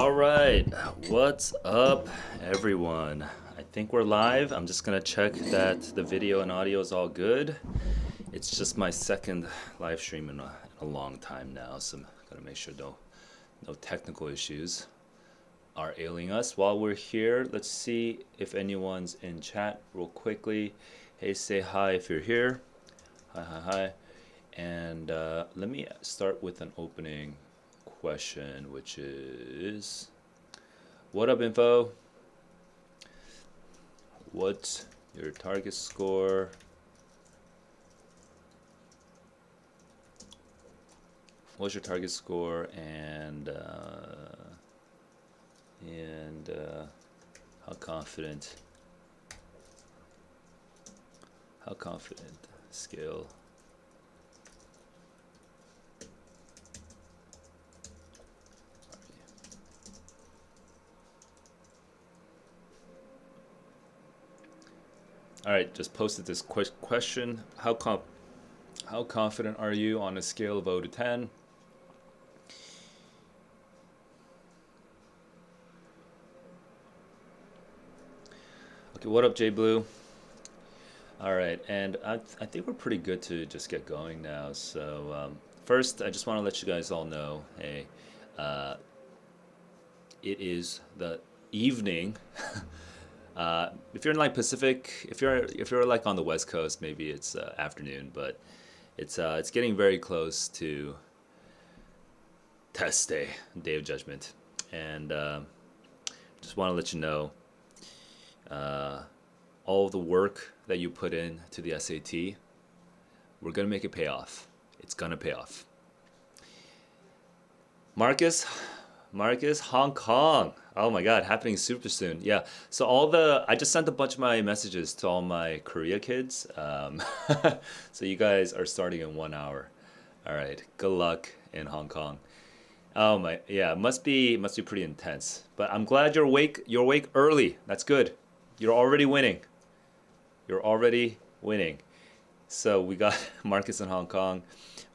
All right, what's up, everyone? I think we're live. I'm just gonna check that the video and audio is all good. It's just my second live stream in a long time now, so I'm gonna make sure no technical issues are ailing us. While we're here, let's see if anyone's in chat real quickly. Hey, say hi if you're here. Hi. And let me start with an opening question, which is, what up, info? What's your target score? What's your target score, and how confident? How confident? Scale. All right, just posted this question. How confident are you on a scale of 0 to 10? Okay, what up, Jay Blue? All right, and I think we're pretty good to just get going now. So first, I just want to let you guys all know, hey, it is the evening. If you're in like Pacific, if you're like on the West Coast, maybe it's afternoon, but it's getting very close to test day, day of judgment, and just want to let you know, all of the work that you put in to the SAT, we're gonna make it pay off. It's gonna pay off. Marcus, Hong Kong. Oh my God, happening super soon. Yeah. So I just sent a bunch of my messages to all my Korea kids. So you guys are starting in 1 hour. All right. Good luck in Hong Kong. Oh my, yeah. Must be pretty intense. But I'm glad you're awake. You're awake early. That's good. You're already winning. You're already winning. So we got Marcus in Hong Kong.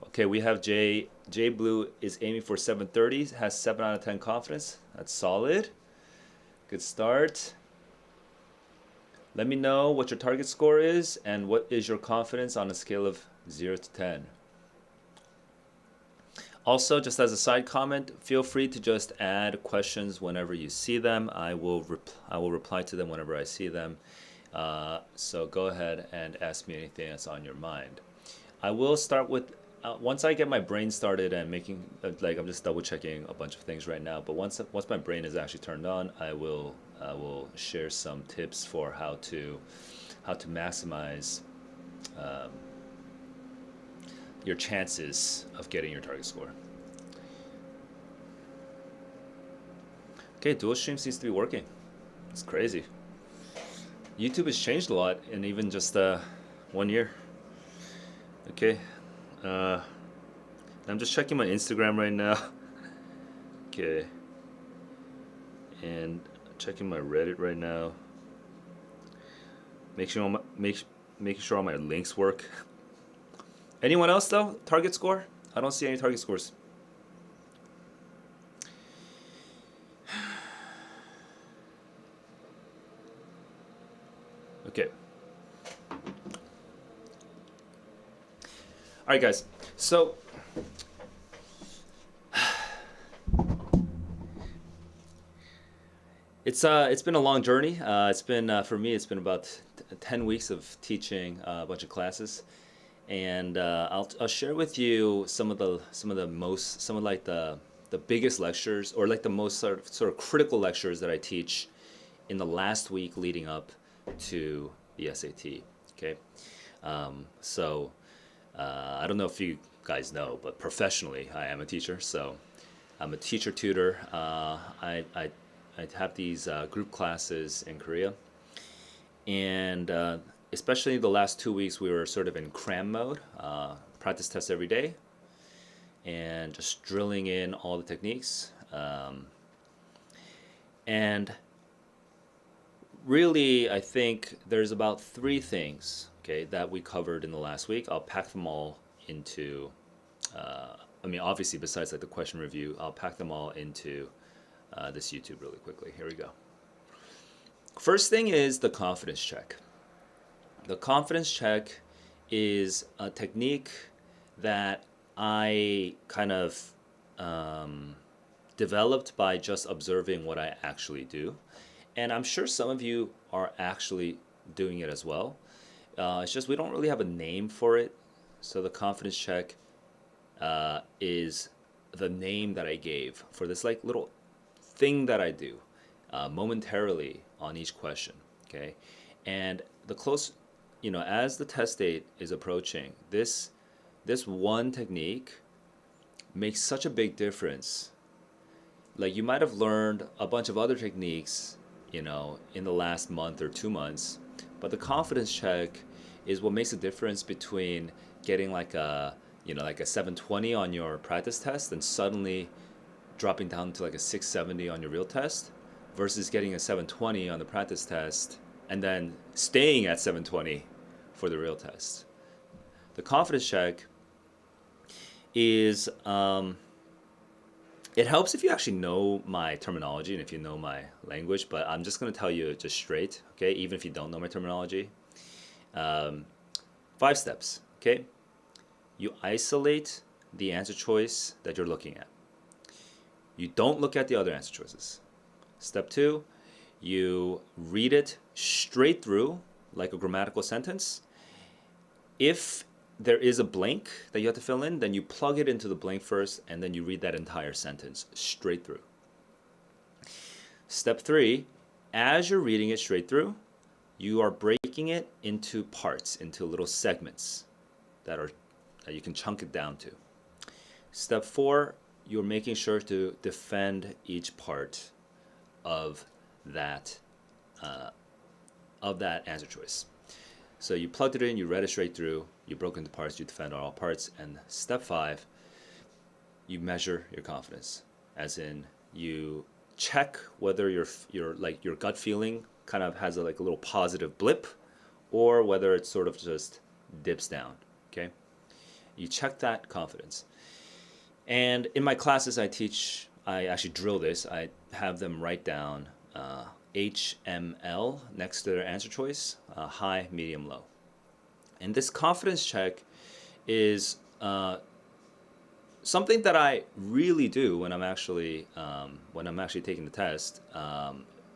Okay, we have J Blue is aiming for 730, has 7 out of 10 confidence. That's solid. Good start. Let me know what your target score is and what is your confidence on a scale of 0 to 10. Also, just as a side comment, feel free to just add questions whenever you see them. I will reply to them whenever I see them. So go ahead and ask me anything that's on your mind. I will start with, once I get my brain started and making, like, I'm just double checking a bunch of things right now, but once my brain is actually turned on, I will share some tips for how to maximize your chances of getting your target score. Okay, dual stream seems to be working. It's crazy. YouTube has changed a lot in even just 1 year. Okay, I'm just checking my Instagram right now. Okay, and checking my Reddit right now. Making sure all my links work. Anyone else though? Target score? I don't see any target scores. Okay. All right, guys. So it's been a long journey. It's been for me. It's been about 10 weeks of teaching a bunch of classes, and I'll share with you some of like the biggest lectures, or like the most sort of critical lectures that I teach in the last week leading up to the SAT. Okay, so I don't know if you guys know, but professionally I am a teacher, so I'm a teacher tutor. I have these group classes in Korea, and especially the last 2 weeks we were sort of in cram mode, practice tests every day, and just drilling in all the techniques. And really, I think there's about 3 things, okay, that we covered in the last week. I'll pack them all into, I mean, obviously, besides like the question review, I'll pack them all into this YouTube really quickly. Here we go. First thing is the confidence check. The confidence check is a technique that I kind of developed by just observing what I actually do. And I'm sure some of you are actually doing it as well. It's just we don't really have a name for it. So the confidence check is the name that I gave for this like little thing that I do momentarily on each question. Okay, and the close, as the test date is approaching, this one technique makes such a big difference. Like you might have learned a bunch of other techniques, in the last month or 2 months, but the confidence check is what makes a difference between getting like a 720 on your practice test and suddenly dropping down to like a 670 on your real test versus getting a 720 on the practice test and then staying at 720 for the real test. The confidence check is it helps if you actually know my terminology and if you know my language, but I'm just going to tell you just straight, okay, even if you don't know my terminology. 5 steps, okay? You isolate the answer choice that you're looking at. You don't look at the other answer choices. Step 2, you read it straight through like a grammatical sentence. If there is a blank that you have to fill in, then you plug it into the blank first and then you read that entire sentence straight through. Step 3, as you're reading it straight through, you are breaking it into parts, into little segments that you can chunk it down to. Step 4, you're making sure to defend each part of that answer choice. So you plugged it in, you read it straight through, you broke into parts, you defend all parts, and step 5, you measure your confidence, as in you check whether your gut feeling kind of has a little positive blip, or whether it sort of just dips down. Okay, you check that confidence. And in my classes, I actually drill this. I have them write down HML next to their answer choice, high, medium, low. And this confidence check is something that I really do when I'm actually taking the test.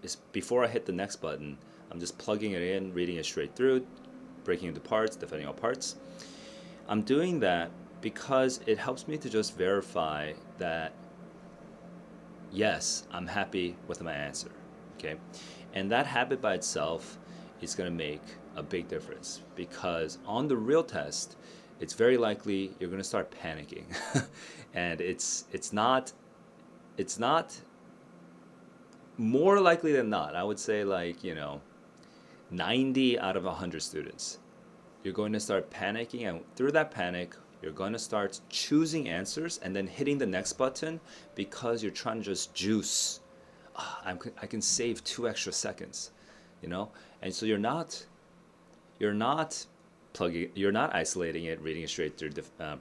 Is before I hit the next button, I'm just plugging it in, reading it straight through, breaking into parts, defending all parts. I'm doing that because it helps me to just verify that, yes, I'm happy with my answer. Okay, and that habit by itself is going to make a big difference, because on the real test, it's very likely you're going to start panicking, and it's not more likely than not. I would say 90 out of 100 students, you're going to start panicking, and through that panic, you're going to start choosing answers and then hitting the next button because you're trying to just juice. I can save 2 extra seconds, and so you're not isolating it, reading it straight through,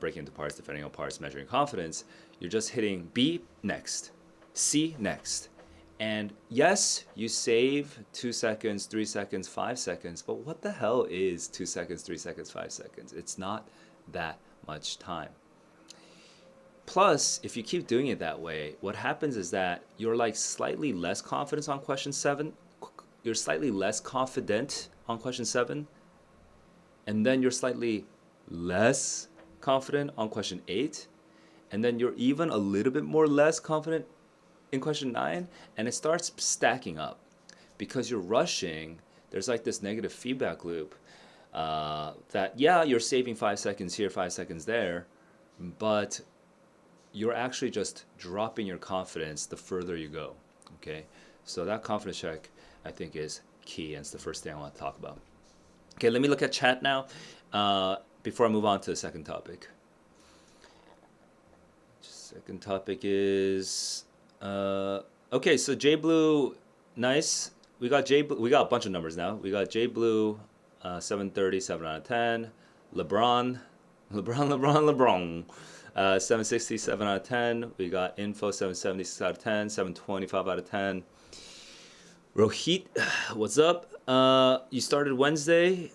breaking into parts, defending all parts, measuring confidence. You're just hitting B next, C next, and yes, you save 2 seconds, 3 seconds, 5 seconds, but what the hell is 2 seconds, 3 seconds, 5 seconds? It's not that much time. Plus, if you keep doing it that way, what happens is that you're slightly less confident on question 7. You're slightly less confident on question 7. And then you're slightly less confident on question 8. And then you're even a little bit more less confident in question 9. And it starts stacking up because you're rushing. There's this negative feedback loop that, yeah, you're saving 5 seconds here, 5 seconds there, but you're actually just dropping your confidence the further you go. Okay, so that confidence check, I think, is key, and it's the first thing I want to talk about. Okay, let me look at chat now before I move on to the second topic. Second topic is okay. So JBlue, nice. We got a bunch of numbers now. We got JBlue, 730, 7 out of 10. LeBron. 760, 7 out of 10. We got info, 776 out of 10, 725 out of 10. Rohit, what's up? You started Wednesday.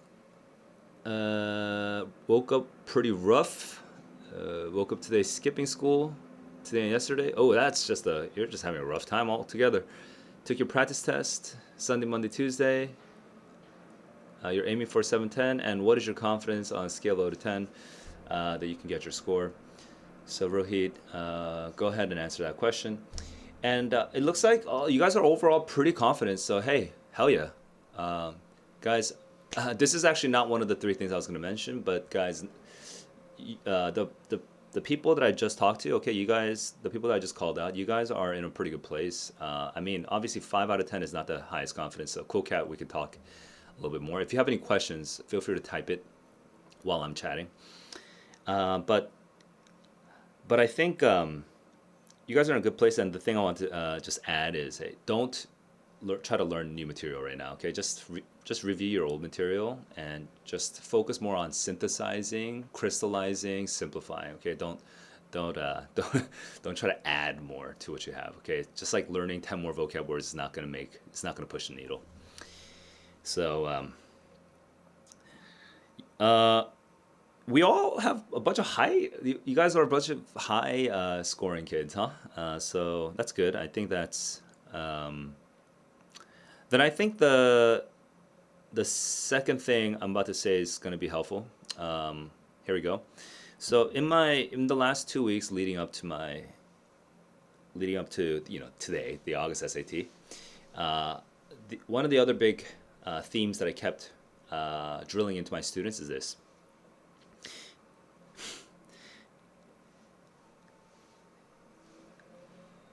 Woke up pretty rough. Woke up today skipping school today and yesterday. Oh, you're just having a rough time altogether. Took your practice test Sunday, Monday, Tuesday. You're aiming for 710, and what is your confidence on a scale of 0 to 10 that you can get your score? So Rohit, go ahead and answer that question. And it looks like you guys are overall pretty confident, so hey, hell yeah. Guys, this is actually not one of the 3 things I was going to mention, but guys, the people that I just talked to, okay, you guys, the people that I just called out, you guys are in a pretty good place. I mean, obviously 5 out of 10 is not the highest confidence, so cool cat, we could talk a little bit more. If you have any questions, feel free to type it while I'm chatting. But I think you guys are in a good place, and the thing I want to just add is, hey, don't try to learn new material right now. Okay, just review your old material and just focus more on synthesizing, crystallizing, simplifying. Okay, don't try to add more to what you have. Okay, just like learning 10 more vocab words is not gonna push the needle. So we all have a bunch of you guys are a bunch of high scoring kids, huh? So that's good. I think that's then I think the second thing I'm about to say is going to be helpful. Here we go. So in the last 2 weeks leading up to today, the August SAT, one of the other big themes that I kept drilling into my students is this.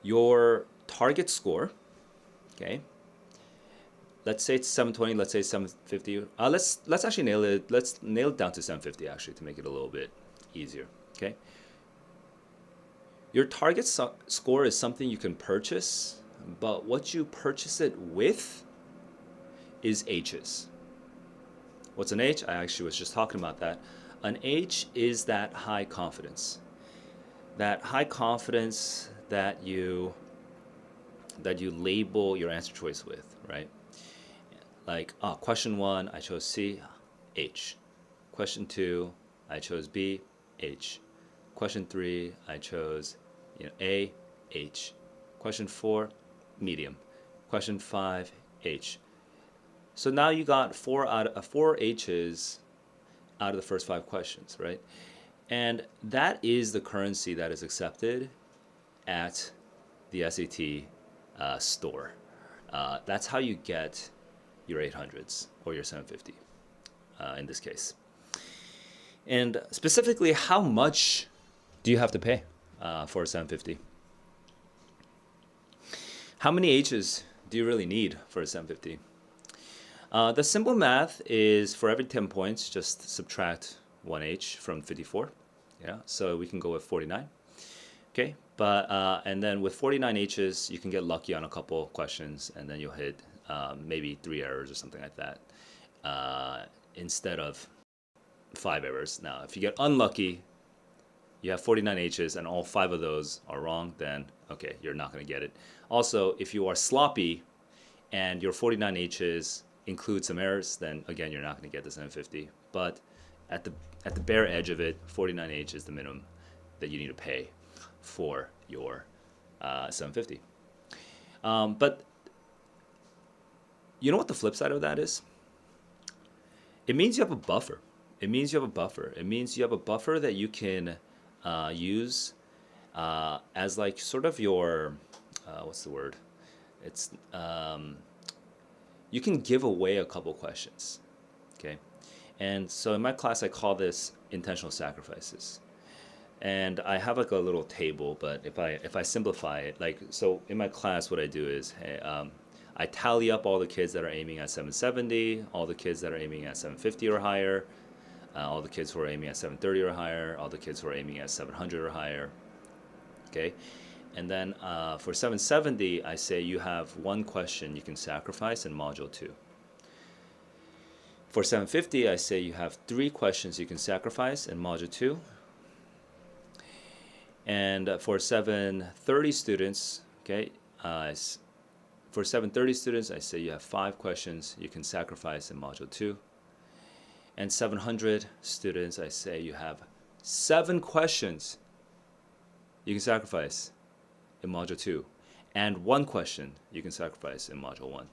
Your target score, okay? Let's say it's 720. Let's say it's 750. Let's actually nail it. Let's nail it down to 750 actually to make it a little bit easier. Okay. Your target score is something you can purchase, but what you purchase it with is H's. What's an H? I actually was just talking about that. An H is that high confidence. That high confidence that you label your answer choice with, right? Like, question 1, I chose C, H. Question 2, I chose B, H. Question 3, I chose A, H. Question 4, medium. Question 5, H. So now you got 4 H's out of the first 5 questions, right? And that is the currency that is accepted at the SAT store. That's how you get your 800s or your 750 in this case. And specifically, how much do you have to pay for a 750? How many H's do you really need for a 750? The simple math is for every 10 points, just subtract 1 H from 54. Yeah, so we can go with 49. Okay, but and then with 49 H's, you can get lucky on a couple questions, and then you'll hit maybe 3 errors or something like that instead of 5 errors. Now, if you get unlucky, you have 49 H's and all 5 of those are wrong, then okay, you're not going to get it. Also, if you are sloppy and your 49 H's include some errors, then again, you're not going to get the 750. But at the bare edge of it, 49 H is the minimum that you need to pay for your 750. But you know what the flip side of that is? It means you have a buffer. It means you have a buffer. It means you have a buffer that you can use as like sort of your, what's the word? It's, you can give away a couple questions, okay? And so in my class, I call this intentional sacrifices. And I have like a little table, but if I simplify it, like, so in my class, what I do is, hey, I tally up all the kids that are aiming at 770, all the kids that are aiming at 750 or higher, all the kids who are aiming at 730 or higher, all the kids who are aiming at 700 or higher, okay? And then for 770, I say you have 1 question you can sacrifice in Module 2. For 750, I say you have 3 questions you can sacrifice in Module 2. And for 730 students, okay, for 730 students, I say you have 5 questions you can sacrifice in Module 2. And 700 students, I say you have 7 questions you can sacrifice in Module 2. And 1 question you can sacrifice in Module 1.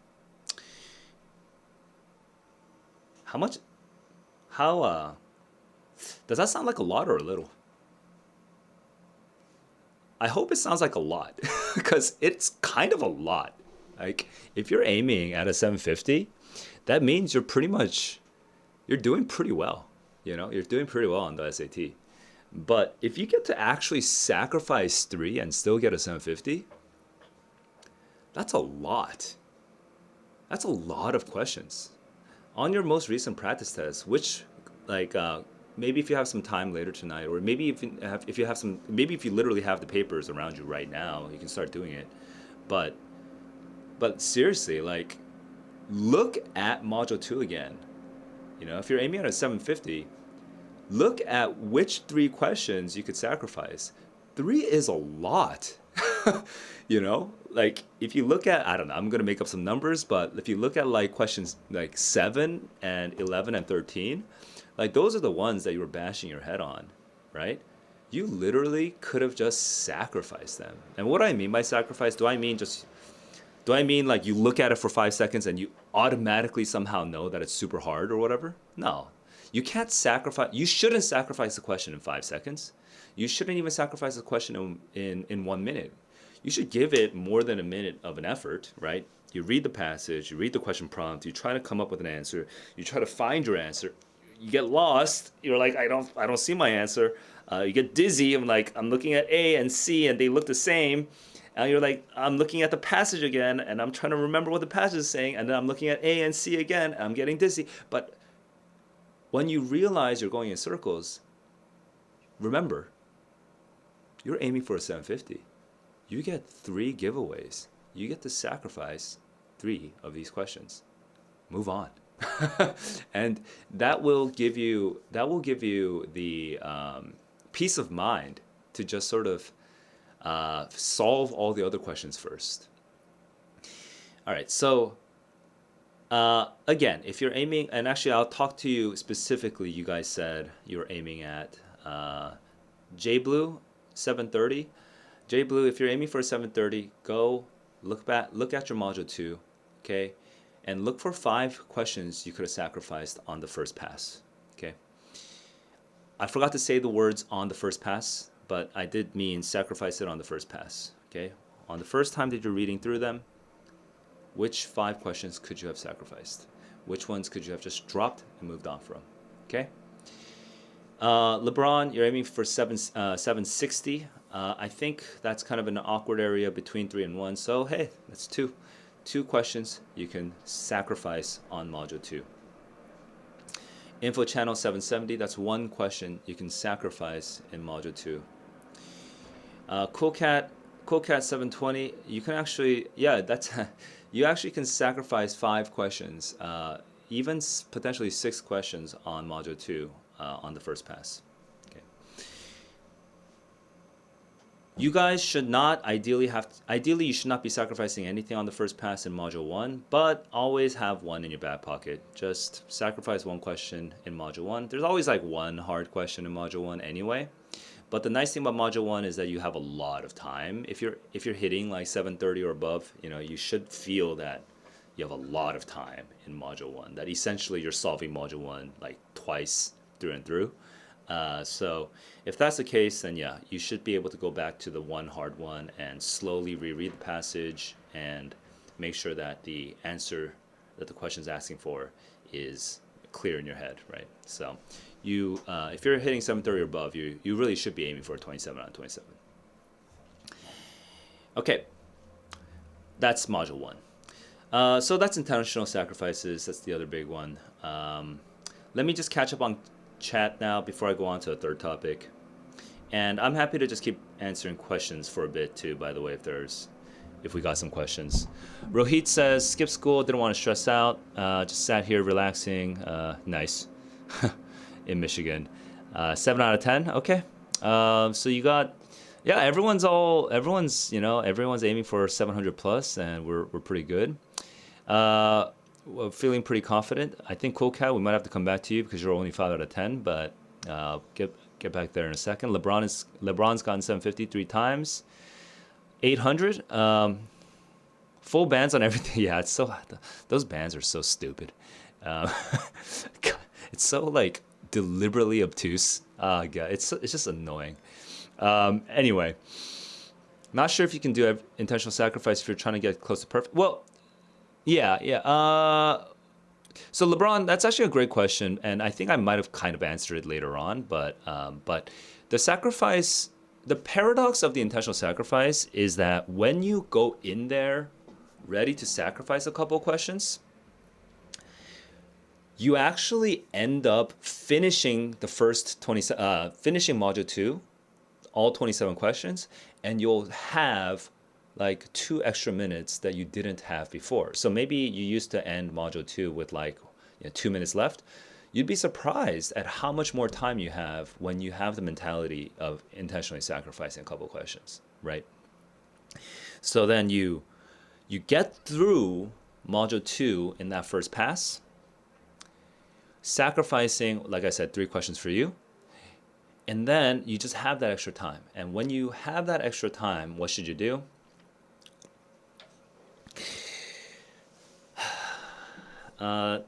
How does that sound like a lot or a little? I hope it sounds like a lot because it's kind of a lot. Like if you're aiming at a 750, that means you're doing pretty well. You're doing pretty well on the SAT. But if you get to actually sacrifice 3 and still get a 750, that's a lot. That's a lot of questions. On your most recent practice test, which maybe if you have some time later tonight, or maybe if you literally have the papers around you right now, you can start doing it. But seriously, like, look at Module 2 again. If you're aiming at a 750, look at which 3 questions you could sacrifice. 3 is a lot. Like if you look at, I don't know, I'm going to make up some numbers, but if you look at like questions like 7 and 11 and 13, like those are the ones that you were bashing your head on, right? You literally could have just sacrificed them. And what do I mean by sacrifice? Do I mean like you look at it for 5 seconds and you automatically somehow know that it's super hard or whatever? No. You shouldn't sacrifice the question in 5 seconds. You shouldn't even sacrifice the question in 1 minute. You should give it more than a minute of an effort, right? You read the passage, you read the question prompt, you try to come up with an answer, you try to find your answer. You get lost. You're like, I don't see my answer. You get dizzy. I'm looking at A and C and they look the same. And you're like, I'm looking at the passage again and I'm trying to remember what the passage is saying. And then I'm looking at A and C again and I'm getting dizzy. But when you realize you're going in circles, remember, you're aiming for a 750. You get 3 giveaways. You get to sacrifice 3 of these questions. Move on. And that will give you the peace of mind to just sort of solve all the other questions first. All right, so again, if you're aiming, and actually I'll talk to you specifically, you guys said you're aiming at JBlue 730. JBlue, if you're aiming for a 730, go look at your Module 2, okay? And look for 5 questions you could have sacrificed on the first pass, okay? I forgot to say the words on the first pass, but I did mean sacrifice it on the first pass, okay? On the first time that you're reading through them, which 5 questions could you have sacrificed? Which ones could you have just dropped and moved on from, okay? LeBron, you're aiming for 760. I think that's kind of an awkward area between 3 and 1, so hey, that's 2 questions you can sacrifice on Module 2. Info channel 770, that's 1 question you can sacrifice in Module 2. Coolcat 720, you can actually, you actually can sacrifice 5 questions, even potentially 6 questions on Module 2 on the first pass. You guys should not ideally you should not be sacrificing anything on the first pass in Module 1, but always have 1 in your back pocket. Just sacrifice 1 question in Module 1. There's always like 1 hard question in Module 1 anyway. But the nice thing about Module 1 is that you have a lot of time. If you're hitting like 730 or above, you should feel that you have a lot of time in Module 1. That essentially you're solving Module 1 like twice through and through. So if that's the case, then yeah, you should be able to go back to the 1 hard one and slowly reread the passage and make sure that the answer that the question is asking for is clear in your head, right? So you, if you're hitting 730 or above, you really should be aiming for a 27 out of 27. Okay, that's Module 1. So that's intentional sacrifices. That's the other big one. Let me just catch up on chat now before I go on to a third topic. And I'm happy to just keep answering questions for a bit too, by the way, if we got some questions. Rohit says, skip school, didn't want to stress out, just sat here relaxing. Nice. In Michigan. 7 out of 10, okay. So you got Yeah, everyone's aiming for 700 plus, and we're pretty good. Well, feeling pretty confident. I think Coolcat, we might have to come back to you because you're only 5 out of 10, but get back there in a second. LeBron's gotten 750 3 times, 800. Full bans on everything. Yeah, those bans are so stupid. Um, it's so like deliberately obtuse. God, it's just annoying. Anyway, not sure if you can do intentional sacrifice if you're trying to get close to perfect. Well, yeah, yeah. So LeBron, that's actually a great question, and I think I might have kind of answered it later on. But the sacrifice, the paradox of the intentional sacrifice is that when you go in there ready to sacrifice a couple questions, you actually end up finishing the first 20, finishing module 2, all 27 questions, and you'll have like 2 extra minutes that you didn't have before. So maybe you used to end module 2 with like 2 minutes left. You'd be surprised at how much more time you have when you have the mentality of intentionally sacrificing a couple questions, right? So then you get through module 2 in that first pass, sacrificing, like I said, 3 questions for you. And then you just have that extra time. And when you have that extra time, what should you do?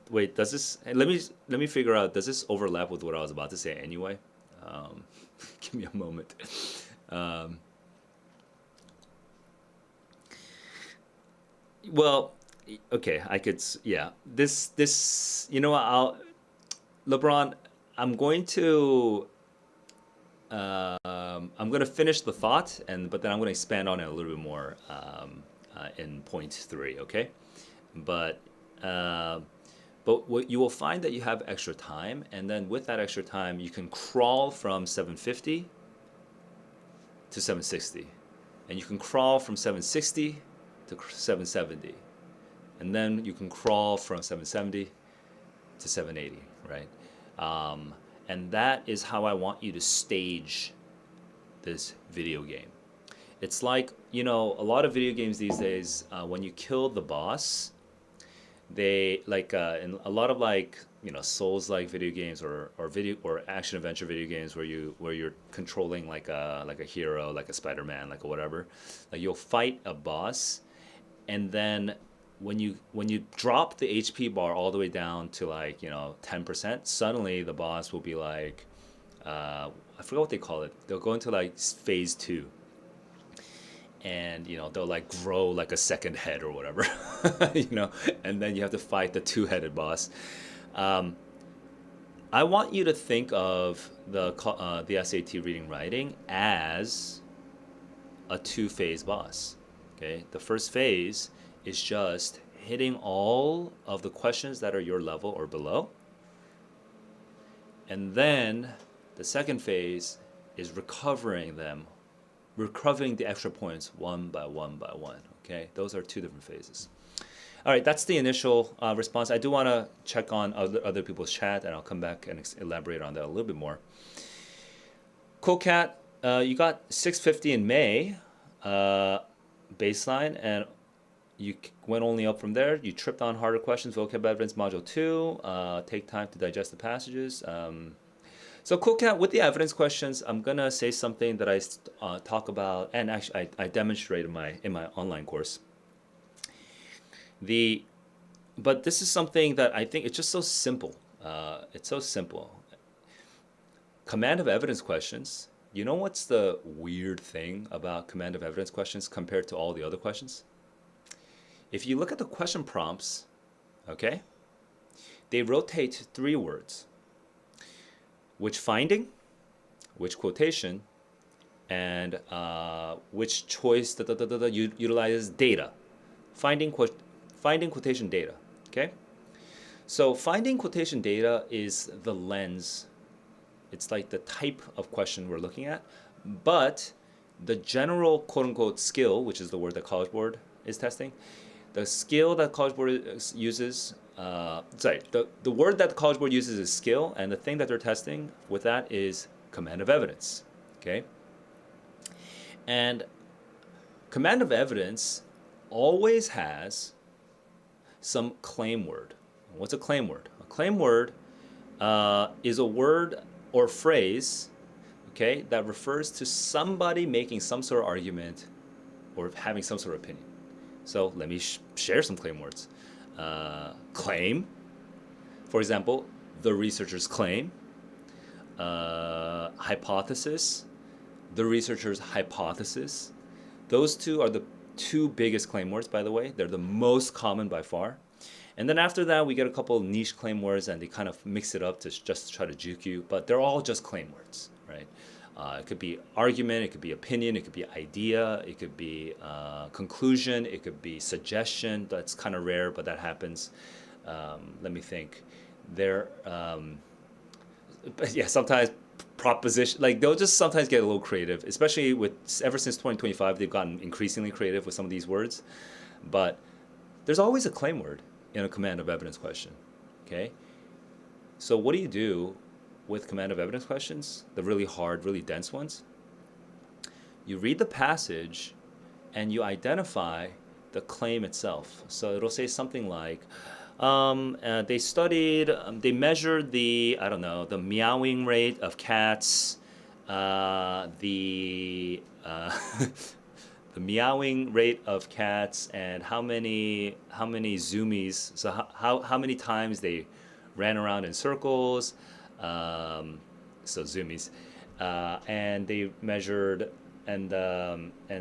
Wait, does this, let me figure out, does this overlap with what I was about to say anyway? Give me a moment. Well, okay, I could, yeah. You know what, LeBron, I'm going to, I'm going to finish the thought, but then I'm going to expand on it a little bit more in point 3, okay? But what you will find that you have extra time, and then with that extra time, you can crawl from 750 to 760, and you can crawl from 760 to 770, and then you can crawl from 770 to 780, right? And that is how I want you to stage this video game. It's like, a lot of video games these days, when you kill the boss, they like in a lot of like Souls-like video games or action adventure video games where you're controlling like a hero, like a Spider-Man, like a whatever. Like you'll fight a boss, and then when you drop the HP bar all the way down to like 10%, suddenly the boss will be like I forgot what they call it. They'll go into like phase 2. And they'll like grow like a second head or whatever, and then you have to fight the 2-headed boss. I want you to think of the SAT reading writing as a 2-phase boss. Okay, the first phase is just hitting all of the questions that are your level or below, and then the second phase is recovering the extra points one by one by one. Okay, those are 2 different phases. All right, that's the initial response. I do want to check on other people's chat, and I'll come back and elaborate on that a little bit more. Cool Cat, you got 650 in May baseline, and you went only up from there. You tripped on harder questions, vocab evidence module 2. Take time to digest the passages. So Cool Cat, with the evidence questions, I'm gonna say something that I talk about, and actually I demonstrate in my online course. But this is something that I think it's just so simple. It's so simple. Command of evidence questions. You know what's the weird thing about command of evidence questions compared to all the other questions? If you look at the question prompts, okay, they rotate 3 words. Which finding, which quotation, and which choice utilizes data. Finding, quotation, data. Okay? So finding quotation data is the lens. It's like the type of question we're looking at. But the general quote-unquote skill, which is the word that College Board is testing, the skill that College Board uses, the word that the College Board uses is skill, and the thing that they're testing with that is command of evidence, okay? And command of evidence always has some claim word. What's a claim word? A claim word is a word or phrase, okay, that refers to somebody making some sort of argument or having some sort of opinion. So let me share some claim words. Claim, for example, the researchers claim. Hypothesis, the researcher's hypothesis. Those two are the two biggest claim words, by the way. They're the most common by far. And then after that, we get a couple of niche claim words, and they kind of mix it up to just try to juke you. But they're all just claim words, right? It could be argument, it could be opinion, it could be idea, it could be conclusion, it could be suggestion. That's kind of rare, but that happens. Let me think. But yeah, sometimes proposition, like they'll just sometimes get a little creative, especially with ever since 2025, they've gotten increasingly creative with some of these words. But there's always a claim word in a command of evidence question, okay? So what do you do with command of evidence questions, the really hard, really dense ones? You read the passage and you identify the claim itself. So it'll say something like, they studied, they measured the, I don't know, the meowing rate of cats, the the meowing rate of cats, and how many zoomies, so how many times they ran around in circles, so zoomies, and they measured, and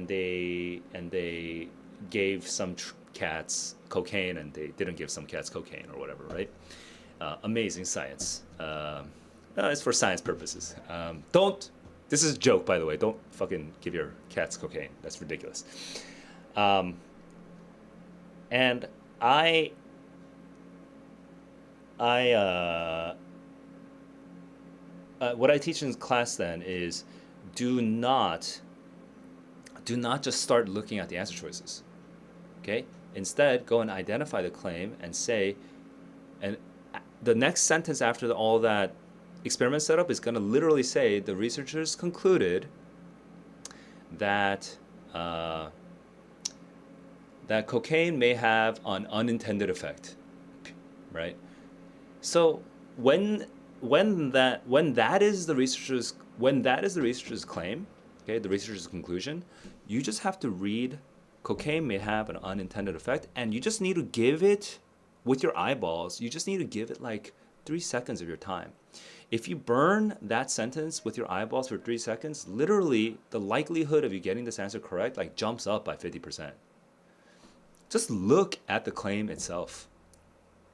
they gave some cats cocaine, and they didn't give some cats cocaine or whatever, right? Amazing science. It's for science purposes. This is a joke, by the way. Don't fucking give your cats cocaine. That's ridiculous. And what I teach in class then is do not just start looking at the answer choices. Okay? Instead, go and identify the claim and say, and the next sentence after all that experiment setup is going to literally say the researchers concluded that that cocaine may have an unintended effect, right? So when that is the researcher's claim, okay, the researcher's conclusion, you just have to read cocaine may have an unintended effect, and you just need to give it with your eyeballs. You just need to give it like 3 seconds of your time. If you burn that sentence with your eyeballs for 3 seconds, literally the likelihood of you getting this answer correct like jumps up by 50%. Just look at the claim itself.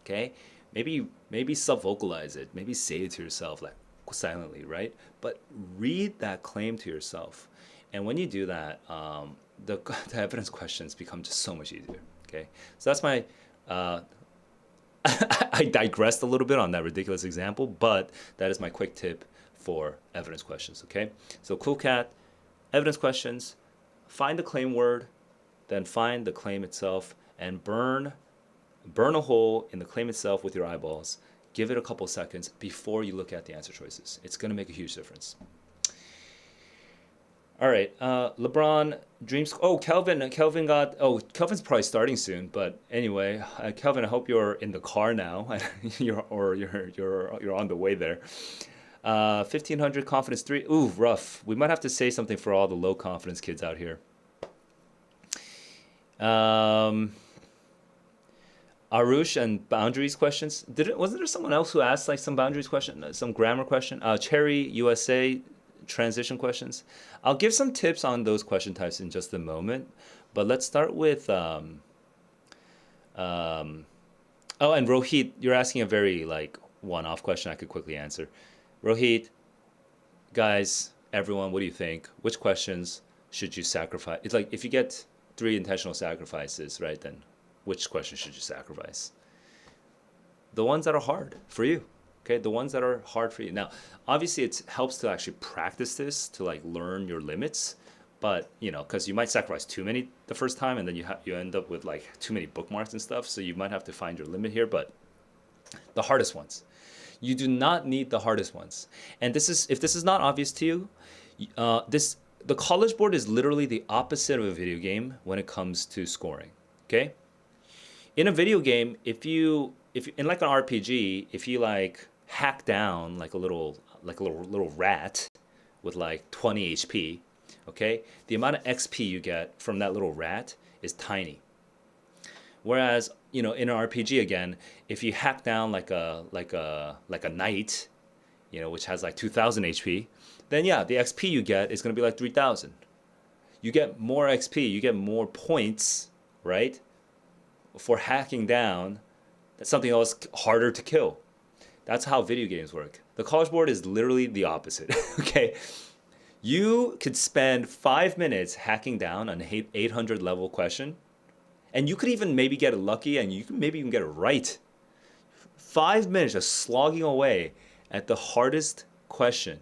Okay? Maybe self-vocalize it. Maybe say it to yourself like silently, right? But read that claim to yourself. And when you do that, the evidence questions become just so much easier. Okay, so that's my. I digressed a little bit on that ridiculous example, but that is my quick tip for evidence questions. Okay, so cool cat, evidence questions, find the claim word, then find the claim itself, and burn a hole in the claim itself with your eyeballs. Give it a couple seconds before you look at the answer choices. It's going to make a huge difference. All right, LeBron dreams. Oh, Kelvin's probably starting soon. But anyway, Kelvin, I hope you're in the car now. you're on the way there. 1500 confidence 3. Ooh, rough. We might have to say something for all the low confidence kids out here. Arush and boundaries questions. Wasn't there someone else who asked like some boundaries question, some grammar question? Cherry USA transition questions. I'll give some tips on those question types in just a moment, but let's start with oh, and Rohit, you're asking a very like one-off question I could quickly answer. Rohit, guys, everyone, what do you think? Which questions should you sacrifice? It's like if you get 3 intentional sacrifices, right, then which question should you sacrifice? The ones that are hard for you. Okay, the ones that are hard for you. Now, obviously, it helps to actually practice this to like learn your limits, but you know, because you might sacrifice too many the first time, and then you end up with like too many bookmarks and stuff. So you might have to find your limit here. But the hardest ones, you do not need the hardest ones. And this is if this is not obvious to you, this the College Board is literally the opposite of a video game when it comes to scoring. Okay? In a video game, if in like an RPG, if you like hack down like a little rat with like 20 HP, okay, the amount of XP you get from that little rat is tiny. Whereas, in an RPG again, if you hack down like a knight, which has like 2,000 HP, then yeah, the XP you get is going to be like 3,000. You get more XP, you get more points, right? For hacking down something else harder to kill. That's how video games work. The College Board is literally the opposite. Okay? You could spend 5 minutes hacking down an 800 level question, and you could even maybe get it lucky, and you can maybe even get it right. 5 minutes just slogging away at the hardest question.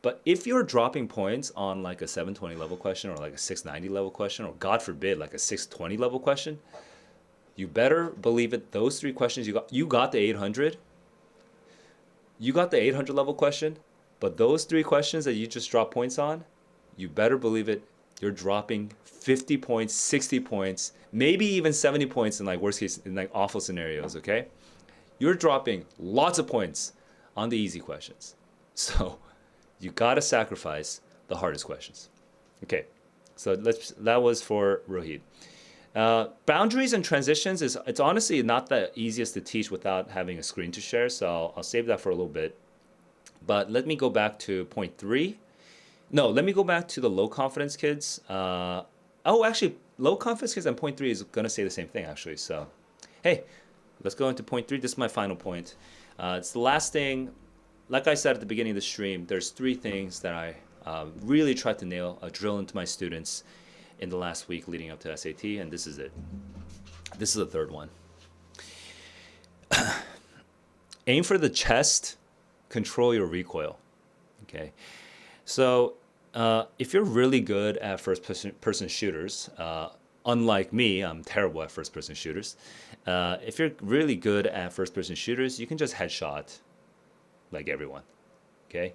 But if you're dropping points on like a 720 level question or like a 690 level question, or God forbid, like a 620 level question, you better believe it. Those 3 questions you got the 800. You got the 800 level question, but those 3 questions that you just dropped points on, you better believe it. You're dropping 50 points, 60 points, maybe even 70 points in like worst case, in like awful scenarios. Okay, you're dropping lots of points on the easy questions. So you gotta sacrifice the hardest questions. Okay, so that was for Rohit. Boundaries and transitions it's honestly not the easiest to teach without having a screen to share, so I'll save that for a little bit. But let me go back to point 3. No, let me go back to the low confidence kids. Actually, low confidence kids and point 3 is going to say the same thing, actually. So, hey, let's go into point 3. This is my final point. It's the last thing. Like I said at the beginning of the stream, there's 3 things that I really tried to drill into my students in the last week leading up to SAT, and this is it. This is the 3rd one. Aim for the chest, control your recoil. Okay, so if you're really good at first-person shooters, unlike me, I'm terrible at first-person shooters. If you're really good at first-person shooters, you can just headshot like everyone. Okay,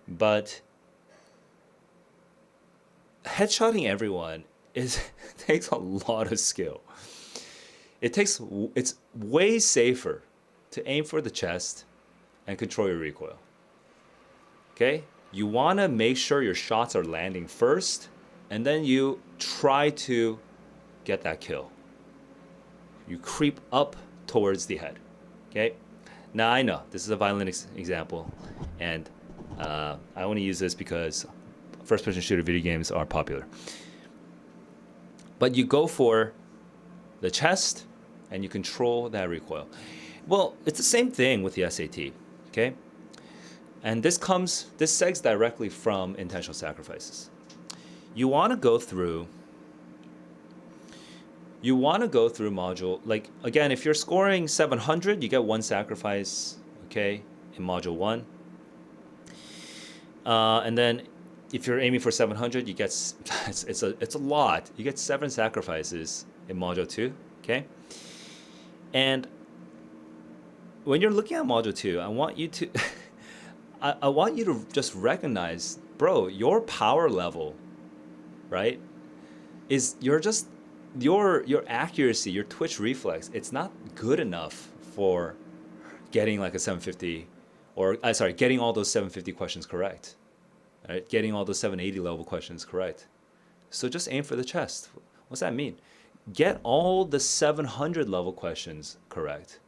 but headshotting everyone takes a lot of skill. It's way safer to aim for the chest and control your recoil. Okay? You want to make sure your shots are landing first, and then you try to get that kill. You creep up towards the head. Okay? Now I know this is a violent example, and I only use this because first-person shooter video games are popular. But you go for the chest and you control that recoil. Well, it's the same thing with the SAT, okay? And this segs directly from intentional sacrifices. You want to go through module, like again, if you're scoring 700, you get 1 sacrifice, okay, in module 1. And then if you're aiming for 700, you get it's a lot. You get 7 sacrifices in module 2, okay? And when you're looking at module 2, I want you to I want you to just recognize, bro, your power level, right? Is your accuracy, your twitch reflex, it's not good enough for getting like a 750 getting all those 750 questions correct. Right? Getting all the 780 level questions correct. So just aim for the chest. What's that mean? Get all the 700 level questions correct.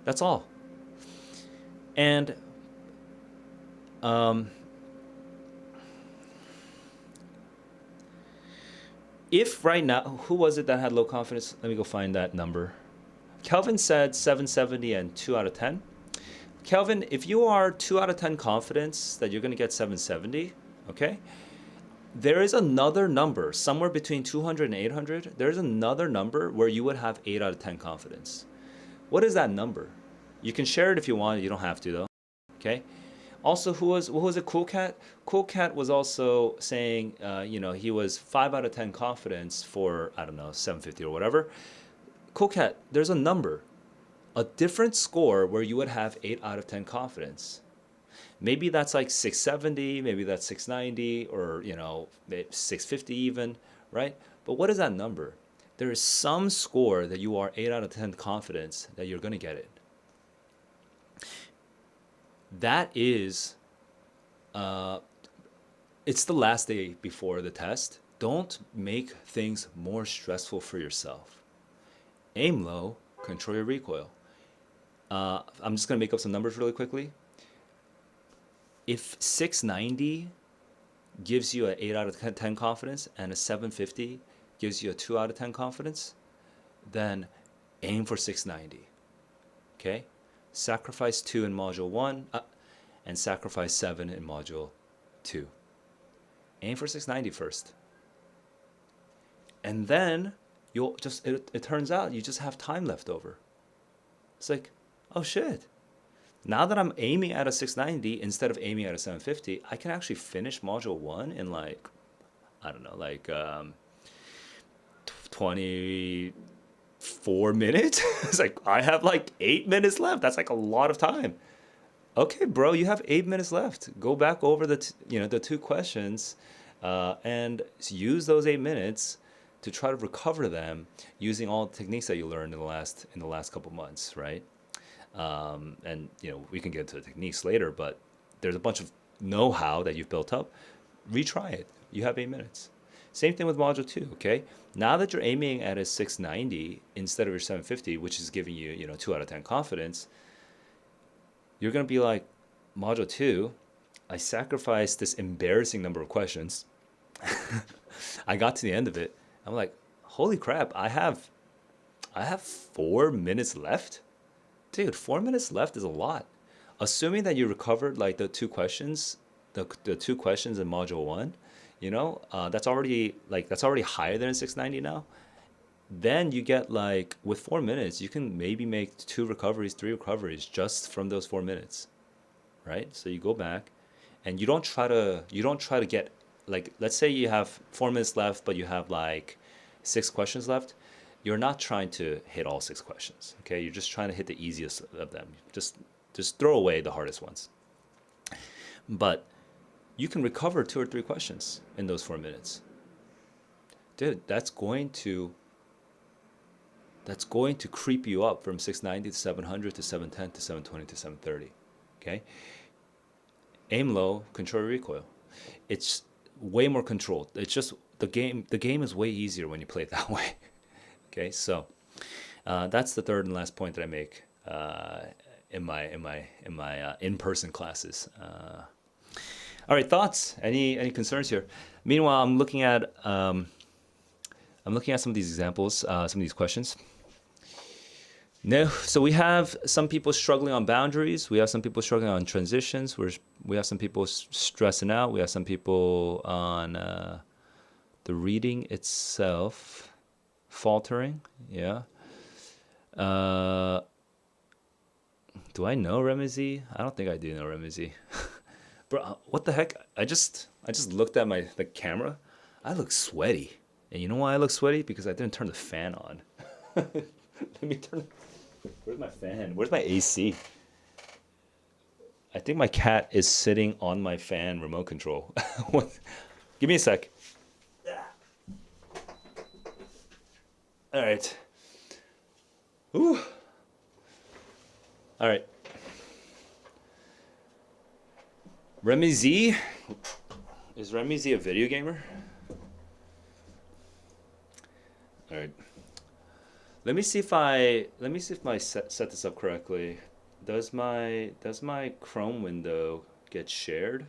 That's all. And if right now, who was it that had low confidence? Let me go find that number. Kelvin said 770 and 2 out of 10. Kelvin, if you are 2 out of 10 confidence that you're going to get 770, okay, there is another number, somewhere between 200 and 800, there's another number where you would have 8 out of 10 confidence. What is that number? You can share it if you want, you don't have to though, okay? Also, what was it, Cool Cat? Cool Cat was also saying, he was 5 out of 10 confidence for, I don't know, 750 or whatever. Cool Cat, there's a number. A different score where you would have 8 out of 10 confidence. Maybe that's like 670, maybe that's 690, or 650 even, right? But what is that number? There is some score that you are 8 out of 10 confidence that you're going to get it. That is, it's the last day before the test. Don't make things more stressful for yourself. Aim low, control your recoil. I'm just going to make up some numbers really quickly. If 690 gives you an 8 out of 10 confidence and a 750 gives you a 2 out of 10 confidence, then aim for 690. Okay? Sacrifice 2 in Module 1 and sacrifice 7 in Module 2. Aim for 690 first. And then you'll just, it turns out you just have time left over. It's like, oh shit. Now that I'm aiming at a 690 instead of aiming at a 750, I can actually finish Module 1 in like, I don't know, like 24 minutes. It's like, I have like 8 minutes left. That's like a lot of time. Okay, bro, you have 8 minutes left. Go back over the 2 questions and use those 8 minutes to try to recover them using all the techniques that you learned in the last couple months, right? And we can get into the techniques later, but there's a bunch of know-how that you've built up. Retry it. You have 8 minutes. Same thing with Module 2, okay? Now that you're aiming at a 690 instead of your 750, which is giving you 2 out of 10 confidence, you're going to be like, Module 2, I sacrificed this embarrassing number of questions. I got to the end of it. I'm like, holy crap, I have 4 minutes left? Dude, 4 minutes left is a lot. Assuming that you recovered like the 2 questions, the 2 questions in Module 1, that's already higher than 690 now. Then you get like, with 4 minutes, you can maybe make 2 recoveries, 3 recoveries just from those 4 minutes, right? So you go back and you don't try to get, like, let's say you have 4 minutes left, but you have like 6 questions left. You're not trying to hit all 6 questions, okay? You're just trying to hit the easiest of them. Just throw away the hardest ones. But you can recover 2 or 3 questions in those 4 minutes. Dude, that's going to creep you up from 690 to 700 to 710 to 720 to 730, okay? Aim low, control your recoil. It's way more controlled. It's just the game is way easier when you play it that way. Okay, so that's the third and last point that I make in my in-person classes. All right, thoughts? Any concerns here? Meanwhile, I'm looking at some of these examples, some of these questions. No, so we have some people struggling on boundaries. We have some people struggling on transitions. We have some people stressing out. We have some people on the reading itself, faltering. Yeah. Do I know Remizy? I don't think I do know Remizy. Bro, what the heck? I just looked at the camera. I look sweaty. And you know why I look sweaty? Because I didn't turn the fan on. Let me turn. Where's my fan? Where's my AC? I think my cat is sitting on my fan remote control. Give me a sec. All right. Ooh. All right. Remizy. Is Remizy a video gamer? All right. Let me see if I set this up correctly. Does my Chrome window get shared?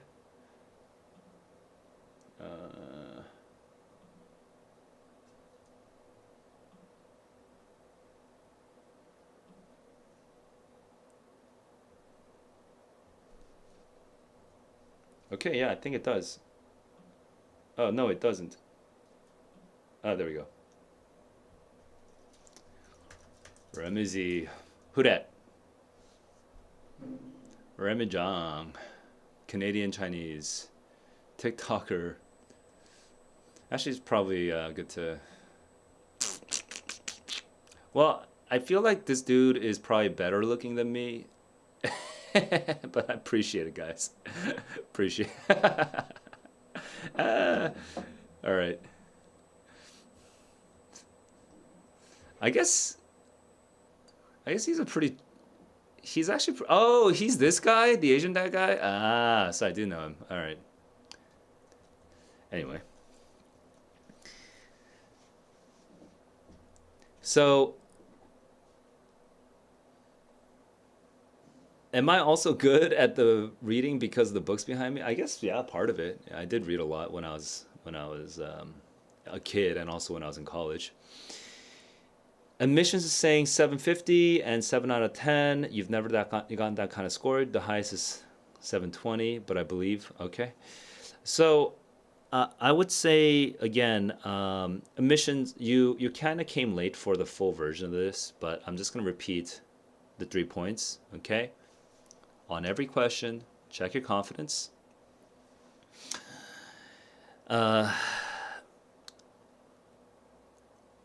Okay, yeah, I think it does. Oh, no, it doesn't. Oh, there we go. Remizy. Who dat? Remijang. Canadian Chinese. TikToker. Actually, it's probably good to... Well, I feel like this dude is probably better looking than me. But I appreciate it, guys. Appreciate. All right. I guess I guess he's a pretty. He's actually. Oh, he's this guy, the Asian dad guy. Ah, so I do know him. All right. Anyway, so am I also good at the reading because of the books behind me? I guess yeah, part of it. I did read a lot when I was a kid and also when I was in college. Admissions is saying 750 and 7 out of 10. You've never gotten that kind of score. The highest is 720, but I believe okay. So I would say again, admissions. You kind of came late for the full version of this, but I'm just gonna repeat the 3 points. Okay, on every question, check your confidence. Uh,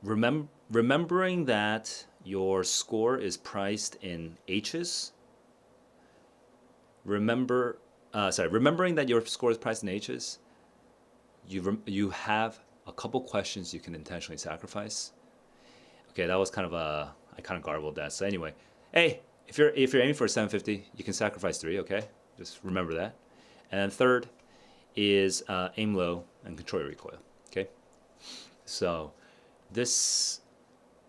remembering that your score is priced in H's. Remembering that your score is priced in H's. You have a couple questions you can intentionally sacrifice. Okay, that was kind of a I kind of garbled that. So anyway, hey, if you're aiming for a 750, you can sacrifice three. Okay, just remember that. And third is aim low and control your recoil. Okay, so this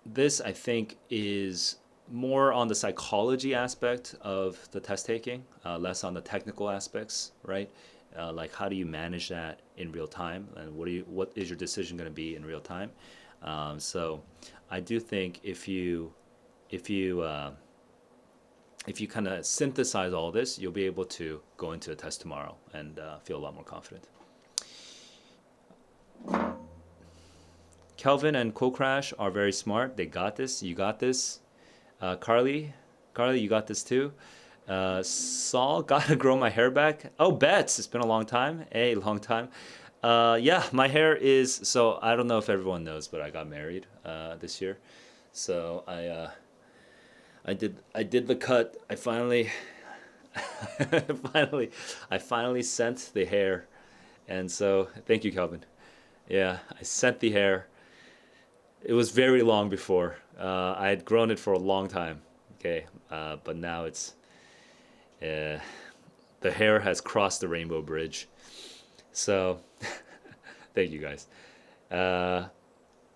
this I think is more on the psychology aspect of the test taking, less on the technical aspects, right? Like how do you manage that in real time, and what is your decision going to be in real time? So I do think if you if you kind of synthesize all this, you'll be able to go into a test tomorrow and feel a lot more confident. Kelvin and Cool Crash are very smart. They got this. You got this. Carly, you got this too. Saul, gotta grow my hair back. Oh, Bets, it's been a long time. A long time. Yeah, my hair is. So I don't know if everyone knows, but I got married this year. So I did the cut. I finally I finally sent the hair, and so thank you, Calvin. Yeah, I sent the hair. It was very long before. I had grown it for a long time. Okay, but now uh, the hair has crossed the rainbow bridge. So thank you guys. Uh,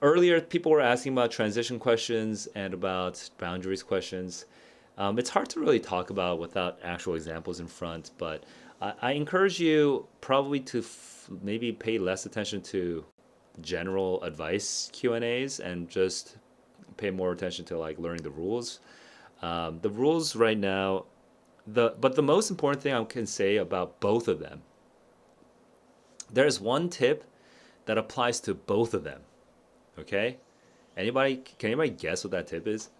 Earlier, people were asking about transition questions and about boundaries questions. It's hard to really talk about without actual examples in front, but I encourage you probably to maybe pay less attention to general advice Q&As and just pay more attention to like learning the rules. The rules right now, but the most important thing I can say about both of them, there's one tip that applies to both of them. Okay? Can anybody guess what that tip is?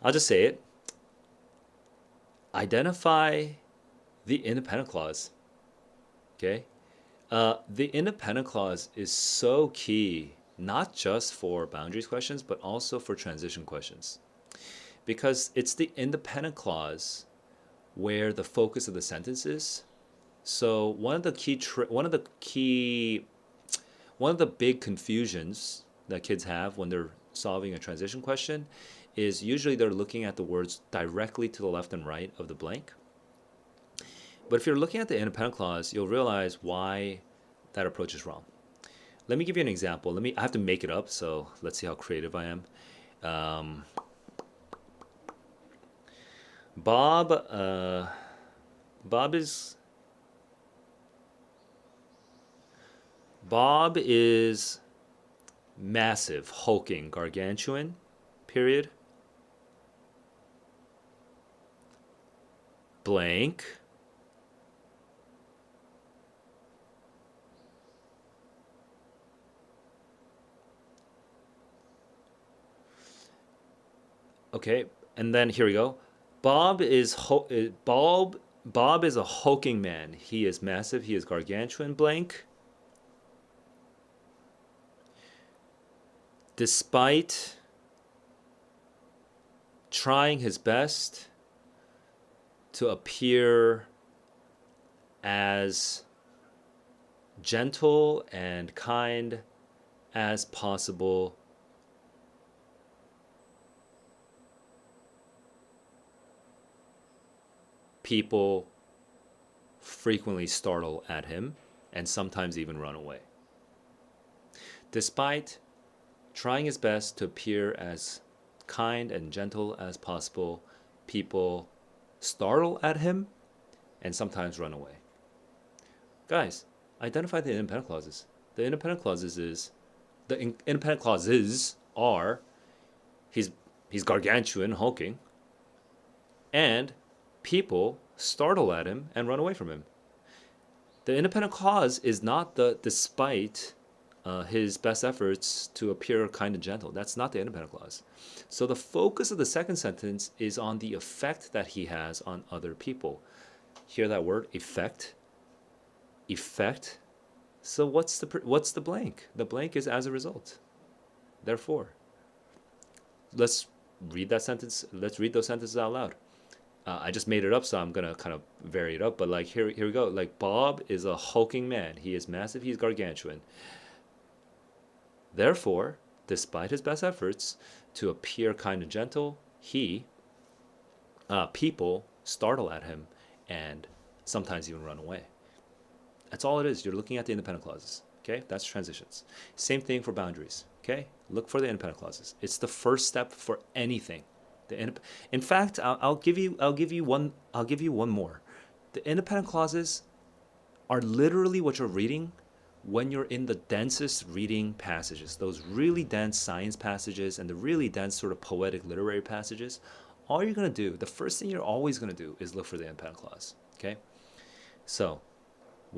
I'll just say it. Identify the independent clause. Okay? The independent clause is so key, not just for boundaries questions, but also for transition questions. Because it's the independent clause where the focus of the sentence is. So one of the big confusions that kids have when they're solving a transition question is usually they're looking at the words directly to the left and right of the blank. But if you're looking at the independent clause, you'll realize why that approach is wrong. Let me give you an example. I have to make it up, so let's see how creative I am. Um, Bob, Bob is Bob is massive, hulking, gargantuan, period. Blank. Okay, and then here we go. Bob is Bob is a hulking man. He is massive. He is gargantuan. Blank. Despite trying his best to appear as gentle and kind as possible. People frequently startle at him and sometimes even run away. Despite trying his best to appear as kind and gentle as possible, people startle at him and sometimes run away. Guys, identify the independent clauses. The independent clauses are he's gargantuan, hulking, and people startle at him and run away from him. The independent clause is not the despite his best efforts to appear kind and gentle. That's not the independent clause. So the focus of the second sentence is on the effect that he has on other people. Hear that word, effect? Effect. So what's the blank? The blank is as a result. Therefore. Let's read that sentence. Let's read those sentences out loud. I just made it up, so I'm gonna kind of vary it up. But like here we go. Like Bob is a hulking man. He is massive. He's gargantuan. Therefore, despite his best efforts to appear kind and gentle, people startle at him and sometimes even run away. That's all it is. You're looking at the independent clauses. Okay, that's transitions. Same thing for boundaries. Okay, look for the independent clauses. It's the first step for anything. In fact, I'll give you one more. The independent clauses are literally what you're reading when you're in the densest reading passages, those really dense science passages and the really dense sort of poetic literary passages. All you're going to do, the first thing you're always going to do is look for the independent clause. Okay, so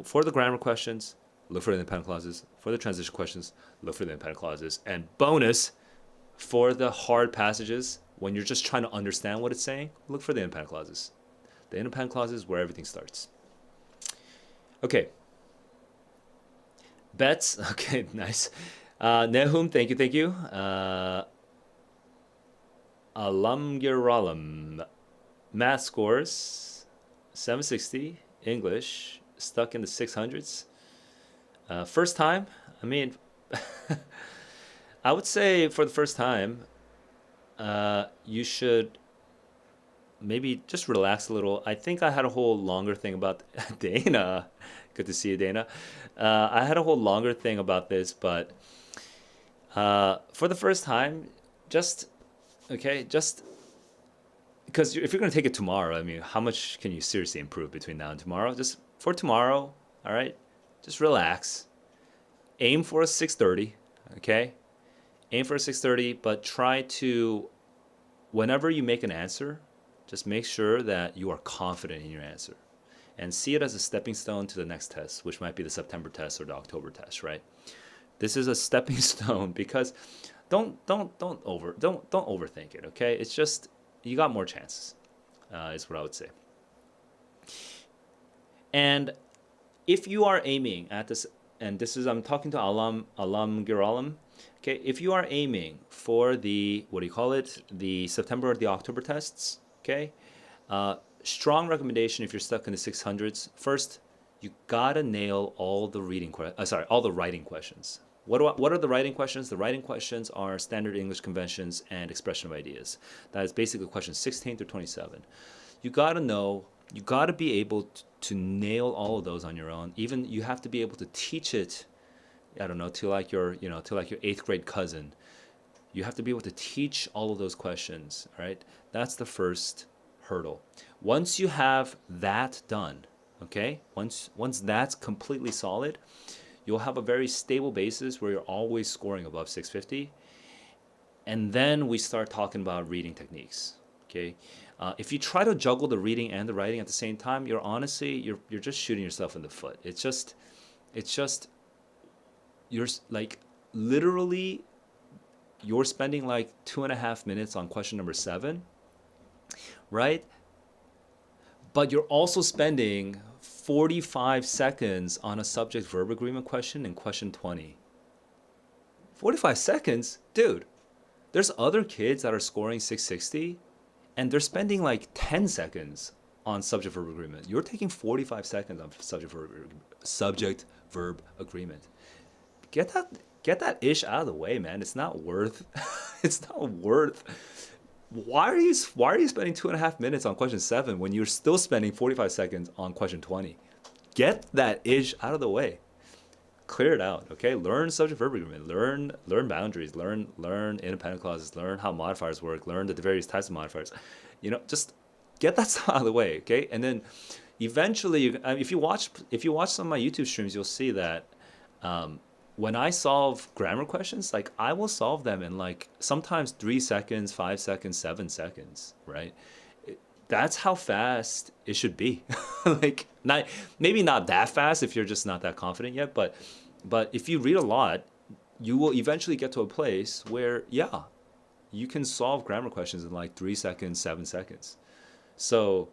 for the grammar questions, look for the independent clauses. For the transition questions, look for the independent clauses. And bonus, for the hard passages, when you're just trying to understand what it's saying, look for the independent clauses. The independent clauses where everything starts. Okay. Bets. Okay, nice. Nehum, thank you. Alamgiralam. Math scores, 760. English, stuck in the 600s. First time, I mean, I would say for the first time, you should maybe just relax a little. I think I had a whole longer thing about Dana. Good to see you, Dana. I had a whole longer thing about this, but for the first time, just because if you're going to take it tomorrow, I mean, how much can you seriously improve between now and tomorrow? Just for tomorrow, all right? Just relax. Aim for a 630, okay? Aim for a 630, but try to, whenever you make an answer, just make sure that you are confident in your answer and see it as a stepping stone to the next test, which might be the September test or the October test, right? This is a stepping stone because don't overthink it, okay? It's just you got more chances, is what I would say. And if you are aiming at this, and this is I'm talking to Alam Giralam. Okay, if you are aiming for the the September or the October tests, okay, strong recommendation if you're stuck in the 600s. First, you gotta nail all the all the writing questions. What are the writing questions? The writing questions are standard English conventions and expression of ideas. That is basically questions 16 through 27. You gotta know. You gotta be able to nail all of those on your own. Even you have to be able to teach it. I don't know, to like your 8th grade cousin. You have to be able to teach all of those questions, all right? That's the first hurdle. Once you have that done, okay? Once that's completely solid, you'll have a very stable basis where you're always scoring above 650. And then we start talking about reading techniques, okay? If you try to juggle the reading and the writing at the same time, you're just shooting yourself in the foot. It's just you're like literally you're spending like 2.5 minutes on question number 7, right? But you're also spending 45 seconds on a subject-verb agreement question in question 20. 45 seconds? Dude, there's other kids that are scoring 660 and they're spending like 10 seconds on subject verb agreement. You're taking 45 seconds on subject verb agreement. Get that ish out of the way, man. It's not worth it's not worth. Why are you spending 2.5 minutes on question 7 when you're still spending 45 seconds on question 20? Get that ish out of the way. Clear it out, okay? Learn subject verb agreement. Learn boundaries. Learn independent clauses. Learn how modifiers work. Learn the various types of modifiers. Just get that stuff out of the way, okay? And then eventually, if you watch some of my YouTube streams, you'll see that when I solve grammar questions, like I will solve them in like sometimes 3 seconds, 5 seconds, 7 seconds, right? That's how fast it should be. Like maybe not that fast if you're just not that confident yet, but if you read a lot, you will eventually get to a place where you can solve grammar questions in like 3 seconds, 7 seconds. So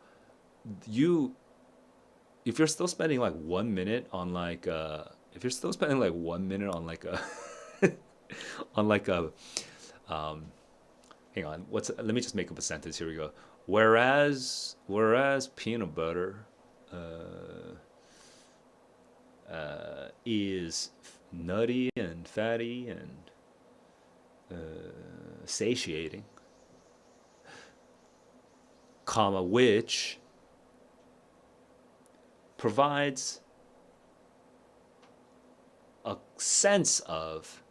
if you're still spending like 1 minute on like if you're still spending like 1 minute on like a on like a hang on, let me just make up a sentence. Here we go. Whereas peanut butter is nutty and fatty and satiating, comma, which provides a sense of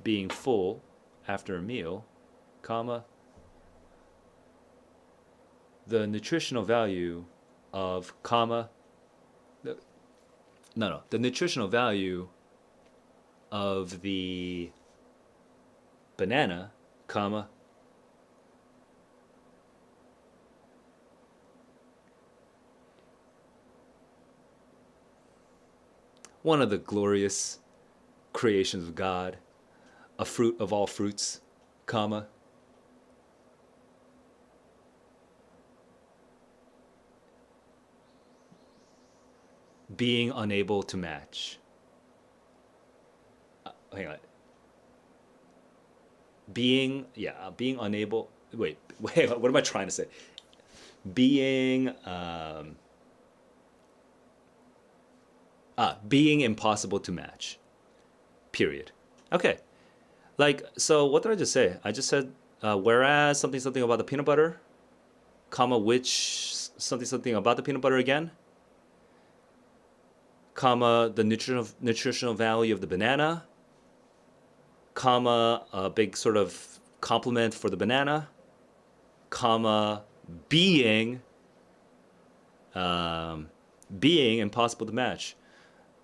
being full after a meal, comma, the nutritional value of, comma, the nutritional value of the banana, comma, one of the glorious creations of God, a fruit of all fruits, comma, being unable to match. Hang on. Being unable. Wait. What am I trying to say? Being impossible to match. Period. Okay. Like, so what did I just say? I just said whereas something about the peanut butter, comma, which something about the peanut butter again, comma, the nutritional value of the banana, comma, a big sort of compliment for the banana, comma, being impossible to match.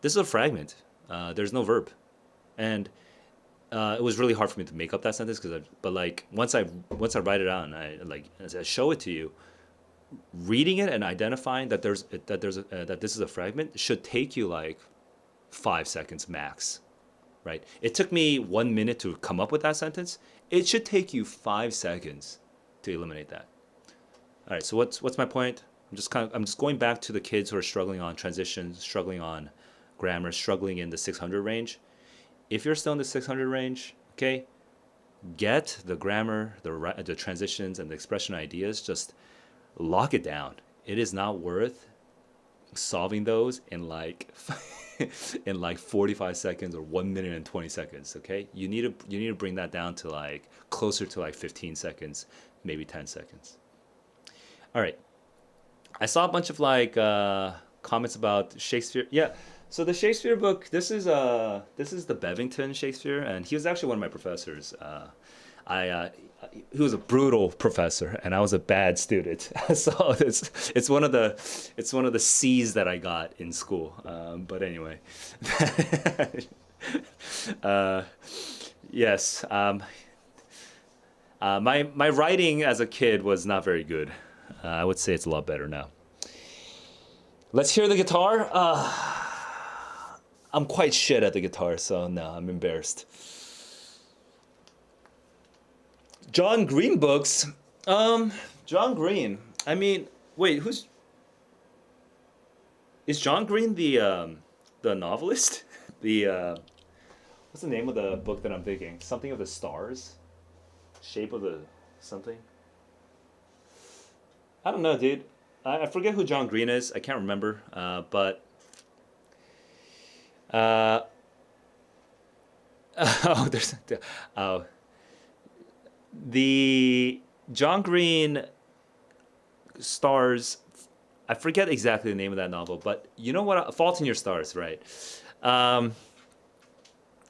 This is a fragment. There's no verb, and it was really hard for me to make up that sentence but like once I write it out and as I show it to you, reading it and identifying that this is a fragment should take you like 5 seconds max, right? It took me 1 minute to come up with that sentence. It should take you 5 seconds to eliminate that. All right. So what's my point? I'm just going back to the kids who are struggling on transitions, struggling on grammar, struggling in the 600 range. If you're still in the 600 range, okay, get the grammar, the transitions, and the expression ideas. Just lock it down. It is not worth solving those in like 45 seconds or 1 minute and 20 seconds. Okay, you need to bring that down to like closer to like 15 seconds, maybe 10 seconds. All right. I saw a bunch of like comments about Shakespeare. Yeah. So the Shakespeare book, this is the Bevington Shakespeare, and he was actually one of my professors. He was a brutal professor, and I was a bad student. So it's one of the C's that I got in school. But anyway, yes. My writing as a kid was not very good. I would say it's a lot better now. Let's hear the guitar. I'm quite shit at the guitar, so no, I'm embarrassed. John Green books. John Green. I mean, wait, is John Green the novelist? What's the name of the book that I'm thinking? Something of the Stars? Shape of the something? I don't know, dude. I forget who John Green is. I can't remember. But uh, oh, there's uh, the John Green stars. I forget exactly the name of that novel, but you know what? Fault in Your Stars, right? Um,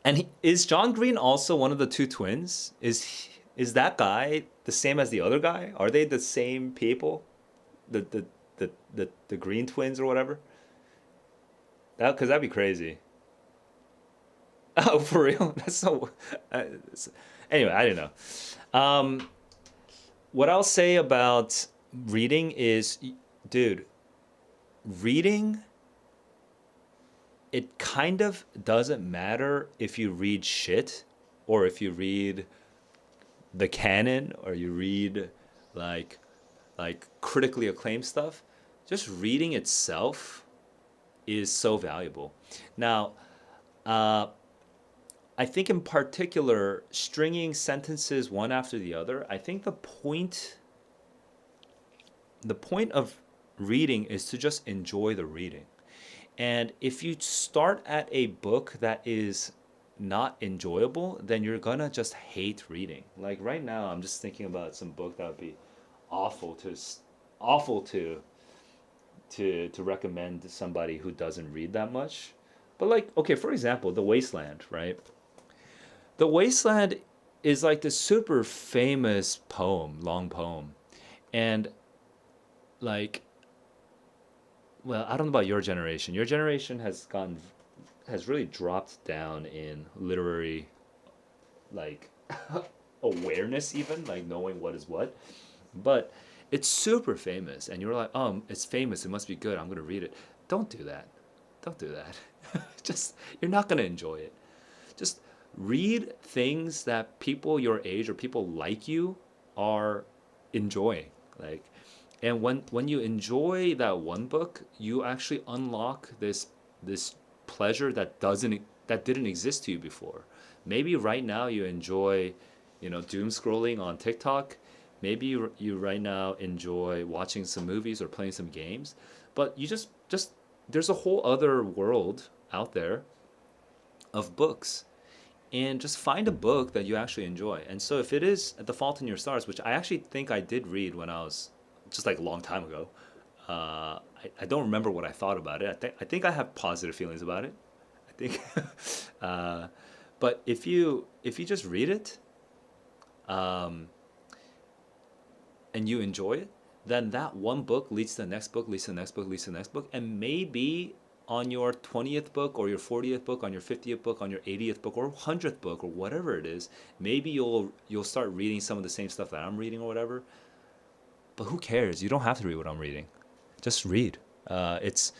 and is John Green also one of the two twins? Is that guy the same as the other guy? Are they the same people? The Green twins or whatever? That because that'd be crazy. Oh, for real? That's so. Uh, anyway, I don't know. What I'll say about reading is, dude, reading, it kind of doesn't matter if you read shit or if you read the canon or you read like critically acclaimed stuff. Just reading itself is so valuable. Now, uh, I think in particular, stringing sentences one after the other, I think the point of reading is to just enjoy the reading. And if you start at a book that is not enjoyable, then you're gonna just hate reading. Like right now, I'm just thinking about some book that would be awful to awful to recommend to somebody who doesn't read that much. But like, okay, for example, The Wasteland, right? The Wasteland is like this super famous poem, long poem. And like, well, I don't know about your generation. Your generation has really dropped down in literary like awareness, even like knowing what is what. But it's super famous and you're like, it's famous, it must be good, I'm gonna read it. Don't do that. Don't do that. Just, you're not gonna enjoy it. Just read things that people your age or people like you are enjoying. Like, and when you enjoy that one book, you actually unlock this pleasure that didn't exist to you before. Maybe right now you enjoy, doom scrolling on TikTok. Maybe you right now enjoy watching some movies or playing some games, but you just there's a whole other world out there of books, and just find a book that you actually enjoy. And so if it is The Fault in Your Stars, which I actually think I did read when I was just like a long time ago, I don't remember what I thought about it. I think I have positive feelings about it. I think, uh, but if you just read it, um, and you enjoy it, then that one book leads to the next book, leads to the next book, leads to the next book, and maybe on your 20th book or your 40th book, on your 50th book, on your 80th book or 100th book or whatever it is, maybe you'll start reading some of the same stuff that I'm reading or whatever. But who cares? You don't have to read what I'm reading. Just read. It's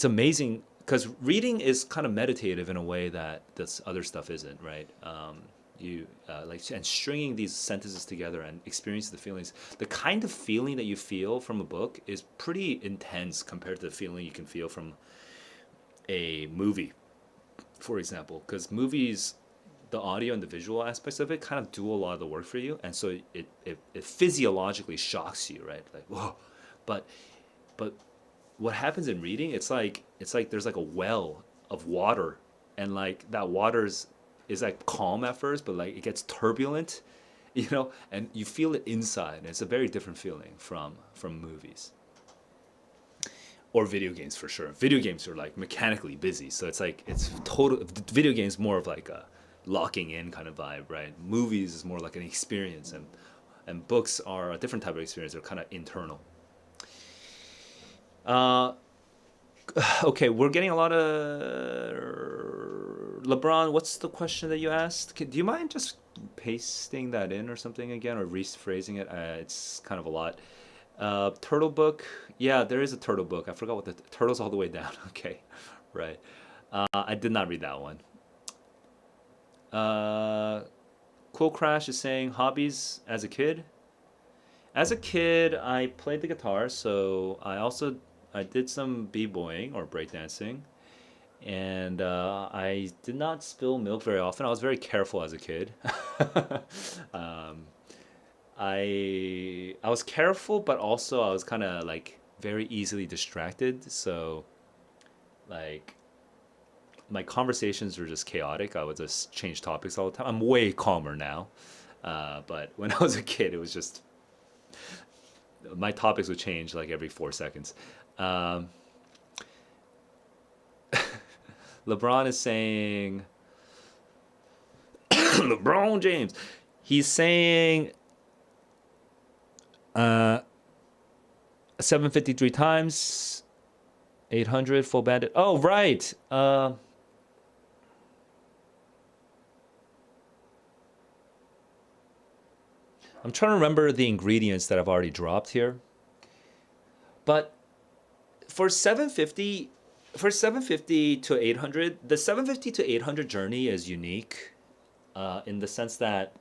amazing because reading is kind of meditative in a way that this other stuff isn't, right? You like and stringing these sentences together and experience the feelings. The kind of feeling that you feel from a book is pretty intense compared to the feeling you can feel from a movie, for example. Because movies, the audio and the visual aspects of it kind of do a lot of the work for you, and so it physiologically shocks you, right? Like whoa, but but what happens in reading? It's like there's like a well of water, and like that water's is like calm at first, but like it gets turbulent, and you feel it inside. And it's a very different feeling from movies or video games for sure. Video games are like mechanically busy, so it's like it's total. Video games more of like a locking in kind of vibe, right? Movies is more like an experience, and books are a different type of experience. They're kind of internal. Uh, okay, we're getting a lot of LeBron. What's the question that you asked? Do you mind just pasting that in or something again, or rephrasing it? It's kind of a lot. Turtle book. Yeah, there is a turtle book. I forgot what the turtle's all the way down. Okay, right. I did not read that one. Uh, Cool Crash is saying hobbies as a kid. As a kid, I played the guitar, so I did some b-boying or breakdancing, and I did not spill milk very often. I was very careful as a kid. um, I was careful, but also I was kind of like very easily distracted. So like my conversations were just chaotic. I would just change topics all the time. I'm way calmer now. But when I was a kid, it was just my topics would change like every 4 seconds. Um, LeBron is saying, LeBron James, he's saying 753 times, 800 full bandit. Oh, right. I'm trying to remember the ingredients that I've already dropped here. But for 750, to 800, the 750 to 800 journey is unique in the sense that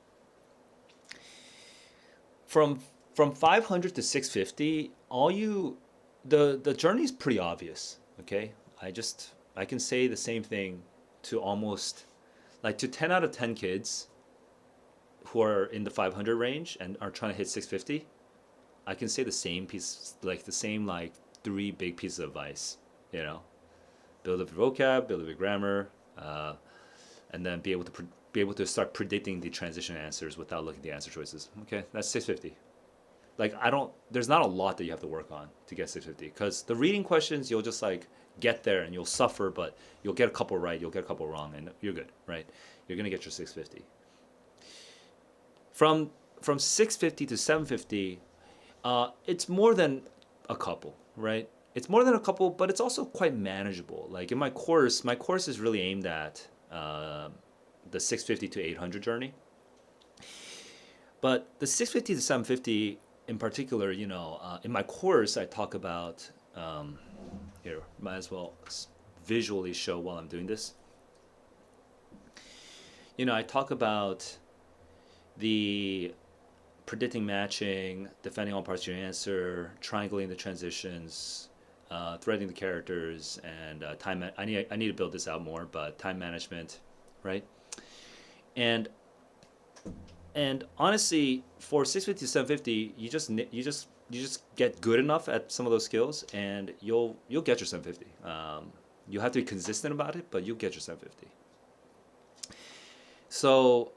from 500 to 650, the journey is pretty obvious. Okay, I can say the same thing to almost like to 10 out of 10 kids who are in the 500 range and are trying to hit 650. I can say the same piece, like the same like three big pieces of advice. You know, build up your vocab, build up your grammar, and then be able to start predicting the transition answers without looking at the answer choices. Okay, that's 650. Like there's not a lot that you have to work on to get 650 because the reading questions you'll just like get there and you'll suffer, but you'll get a couple right, you'll get a couple wrong, and you're good, right? You're gonna get your 650. From 650 to 750, it's more than a couple, right? It's more than a couple, but it's also quite manageable. Like in my course is really aimed at the 650 to 800 journey. But the 650 to 750 in particular, in my course, I talk about, here, might as well visually show while I'm doing this. I talk about the predicting matching, defending all parts of your answer, triangulating the transitions, threading the characters, and time. I need to build this out more, but time management, right? And honestly, for 650 to 750, you just get good enough at some of those skills, and you'll get your 750. You have to be consistent about it, but you'll get your 750. So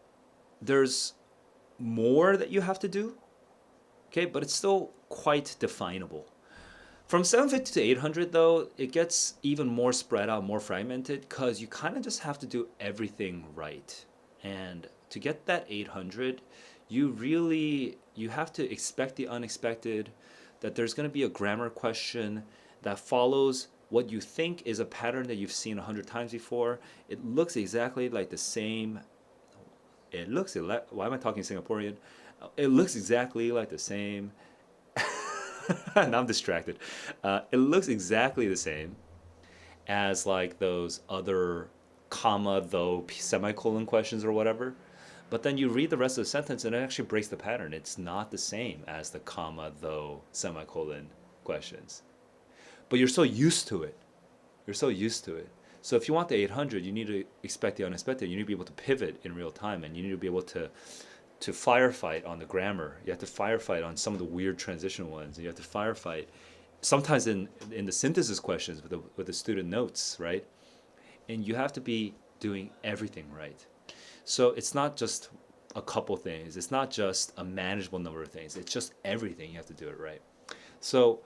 there's more that you have to do, okay, but it's still quite definable. From 750 to 800, though, it gets even more spread out, more fragmented, because you kind of just have to do everything right. And to get that 800, you have to expect the unexpected, that there's going to be a grammar question that follows what you think is a pattern that you've seen 100 times before. It looks exactly like the same. Why am I talking Singaporean? It looks exactly like the same. Now I'm distracted. It looks exactly the same as like those other comma, though, semicolon questions or whatever. But then you read the rest of the sentence and it actually breaks the pattern. It's not the same as the comma, though, semicolon questions. But you're so used to it. You're so used to it. So if you want the 800, you need to expect the unexpected. You need to be able to pivot in real time, and you need to be able to firefight on the grammar. You have to firefight on some of the weird transition ones. You have to firefight sometimes in the synthesis questions with the student notes, right? And you have to be doing everything right. So it's not just a couple things. It's not just a manageable number of things. It's just everything. You have to do it right. So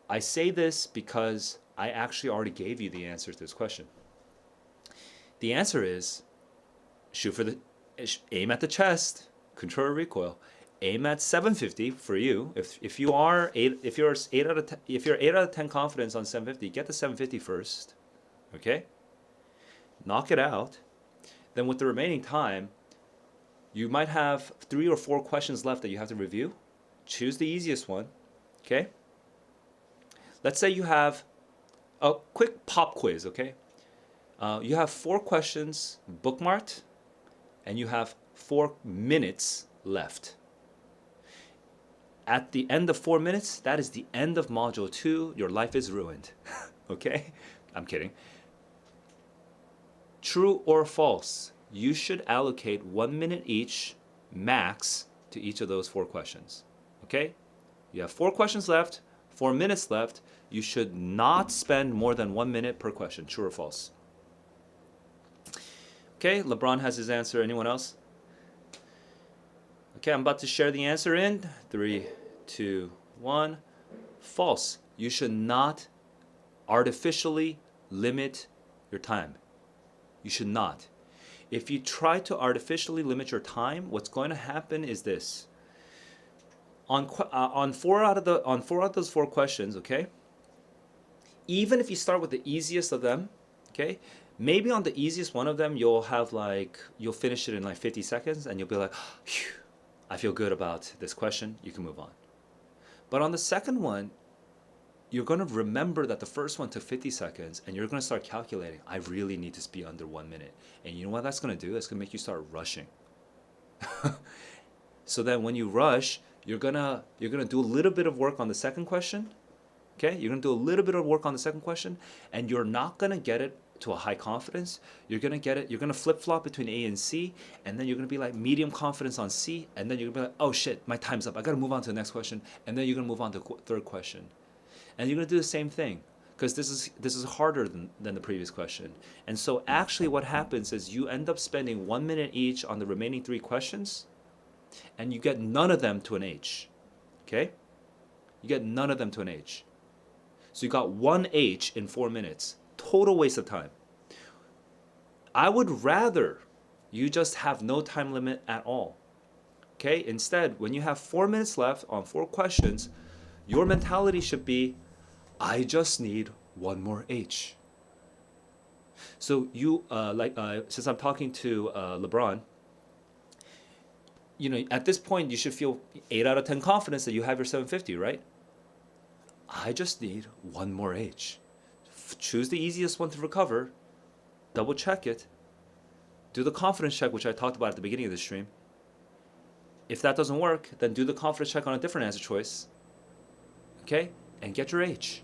I say this because I actually already gave you the answer to this question. The answer is aim at the chest, control recoil, aim at 750 for you. If you're 8 out of 10 confidence on 750, get the 750 first. Okay? Knock it out. Then with the remaining time, you might have 3 or 4 questions left that you have to review. Choose the easiest one. Okay? Let's say you have a quick pop quiz, okay? You have 4 questions bookmarked, and you have 4 minutes left. At the end of 4 minutes, that is the end of Module 2. Your life is ruined, okay? I'm kidding. True or false, you should allocate 1 minute each, max, to each of those 4 questions, okay? You have 4 questions left, 4 minutes left. You should not spend more than 1 minute per question. True or false? Okay, LeBron has his answer. Anyone else? Okay, I'm about to share the answer in 3, 2, 1. False. You should not artificially limit your time. You should not. If you try to artificially limit your time, what's going to happen is this. On four out of those 4 questions, okay? Even if you start with the easiest of them, okay? Maybe on the easiest one of them, you'll finish it in like 50 seconds and you'll be like, phew, I feel good about this question. You can move on. But on the second one, you're going to remember that the first one took 50 seconds and you're going to start calculating, I really need to be under 1 minute. And you know what that's going to do? It's going to make you start rushing. So then when you rush, you're going to do a little bit of work on the second question. Okay? You're going to do a little bit of work on the second question and you're not going to get it to a high confidence. You're going to flip-flop between A and C, and then you're going to be like medium confidence on C, and then you're going to be like, oh shit, my time's up. I got to move on to the next question, and then you're going to move on to the third question. And you're going to do the same thing because this is harder than the previous question. And so actually what happens is you end up spending 1 minute each on the remaining 3 questions, and you get none of them to an H. Okay? You get none of them to an H. So you got 1 H in 4 minutes. Total waste of time. I would rather you just have no time limit at all. Okay? Instead, when you have 4 minutes left on 4 questions, your mentality should be, I just need 1 more H. So you, since I'm talking to LeBron, you know, at this point you should feel 8 out of 10 confidence that you have your 750, right? I just need 1 more H. Choose the easiest one to recover, double check it, do the confidence check, which I talked about at the beginning of the stream. If that doesn't work, then do the confidence check on a different answer choice, okay, and get your H.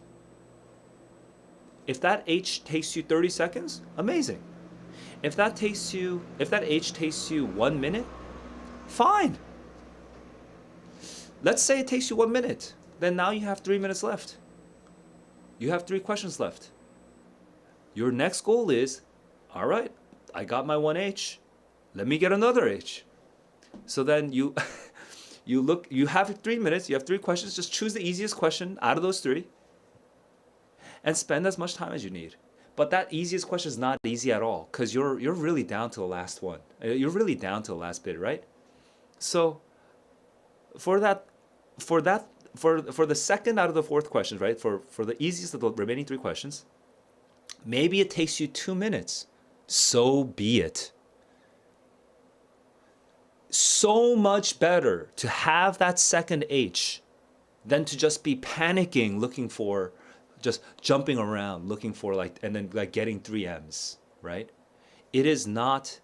If that H takes you 30 seconds, amazing. If that H takes you 1 minute, fine. Let's say it takes you 1 minute, then now you have 3 minutes left. You have 3 questions left. Your next goal is, all right, I got my 1H. Let me get another H. So then you have 3 minutes, you have 3 questions, just choose the easiest question out of those 3 and spend as much time as you need. But that easiest question is not easy at all because you're really down to the last one. You're really down to the last bit, right? So for the second out of the 4th questions, right? For the easiest of the remaining 3 questions, maybe it takes you 2 minutes. So be it. So much better to have that second H than to just be panicking, looking for, just jumping around, looking for and then getting 3 M's, right? It is not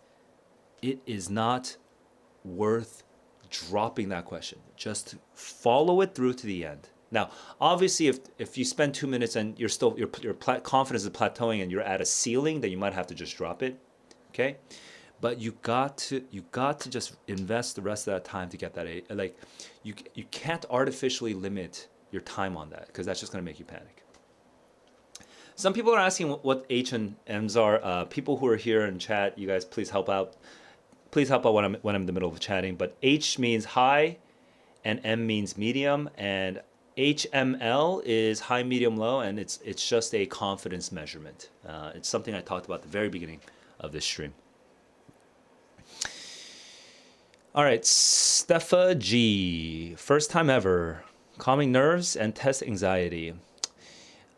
worth dropping that question. Just follow it through to the end. Now, obviously, if you spend 2 minutes and your confidence is plateauing and you're at a ceiling, then you might have to just drop it. Okay, but you got to just invest the rest of that time to get that A. Like, you can't artificially limit your time on that because that's just going to make you panic. Some people are asking what H and M's are. People who are here in chat, you guys, please help out. Please help out when I'm in the middle of chatting. But H means high, and M means medium, and HML is high, medium, low, and it's just a confidence measurement. It's something I talked about at the very beginning of this stream. All right, Stefa G, first time ever, calming nerves and test anxiety.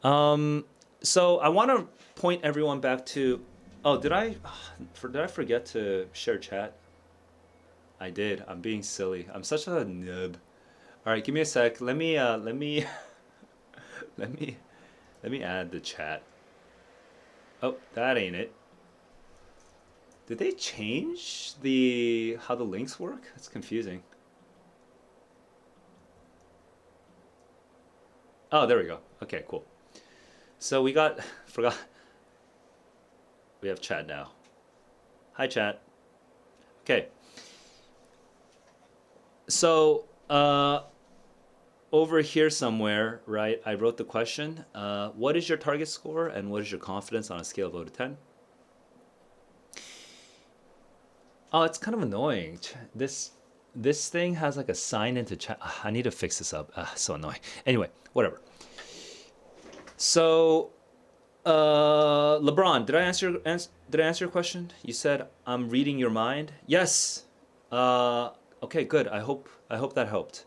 So I want to point everyone back to. Oh, did I forget to share chat? I did. I'm being silly. I'm such a noob. All right, give me a sec. Let me add the chat. Oh, that ain't it. Did they change how the links work? That's confusing. Oh, there we go. Okay, cool. So we have chat now. Hi, chat. Okay. So over here somewhere, right, I wrote the question. What is your target score and what is your confidence on a scale of 0 to 10? Oh, it's kind of annoying. This thing has like a sign into chat. I need to fix this up. So annoying. Anyway, whatever. So, LeBron, did I answer your question? You said I'm reading your mind. Yes. Okay, good. I hope that helped.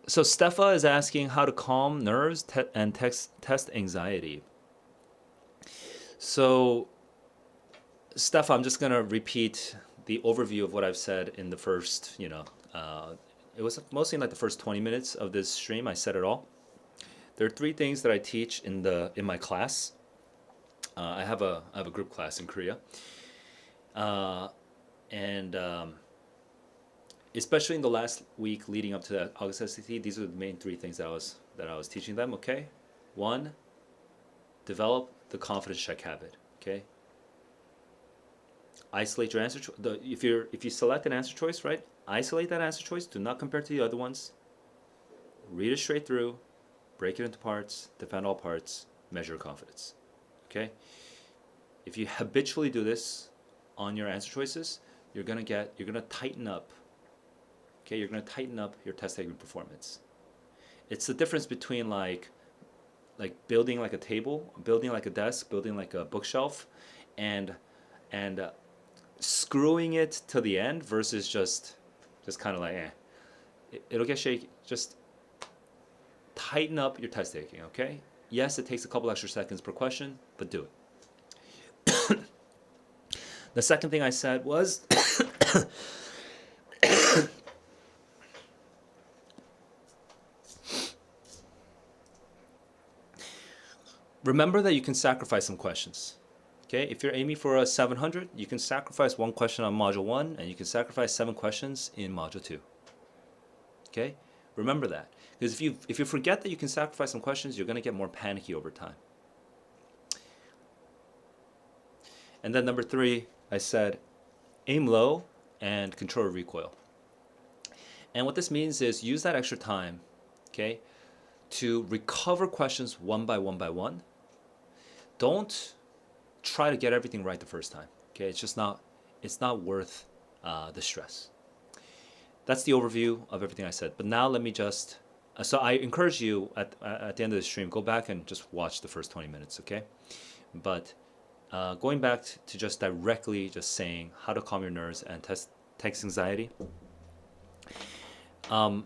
So Stefa is asking how to calm nerves and test anxiety. So Stefa, I'm just gonna repeat the overview of what I've said in the first, it was mostly in like the first 20 minutes of this stream. I said it all. There are three things that I teach in my class. I have a group class in Korea, and especially in the last week leading up to that August SAT, these are the main three things that I was teaching them. Okay, one, develop the confidence check habit. Okay, isolate your answer. If you select an answer choice, right? Isolate that answer choice. Do not compare to the other ones. Read it straight through. Break it into parts. Defend all parts. Measure confidence. Okay. If you habitually do this on your answer choices, you're gonna tighten up. Okay, you're gonna tighten up your test taking performance. It's the difference between like building like a table, building like a desk, building like a bookshelf, and screwing it to the end versus just kind of like it'll get shaky. Just tighten up your test taking. Okay. Yes, it takes a couple extra seconds per question, but do it. The second thing I said was remember that you can sacrifice some questions. Okay, if you're aiming for a 700, you can sacrifice one question on module 1 and you can sacrifice 7 questions in module 2. Okay? Remember that. Because if you forget that you can sacrifice some questions, you're going to get more panicky over time. And then number 3, I said aim low and control your recoil. And what this means is use that extra time, okay, to recover questions one by one. Don't try to get everything right the first time. Okay, it's not worth the stress. That's the overview of everything I said. But now let me just. So I encourage you at the end of the stream, go back and just watch the first 20 minutes. Okay, but going back to just directly just saying how to calm your nerves and test anxiety. I'm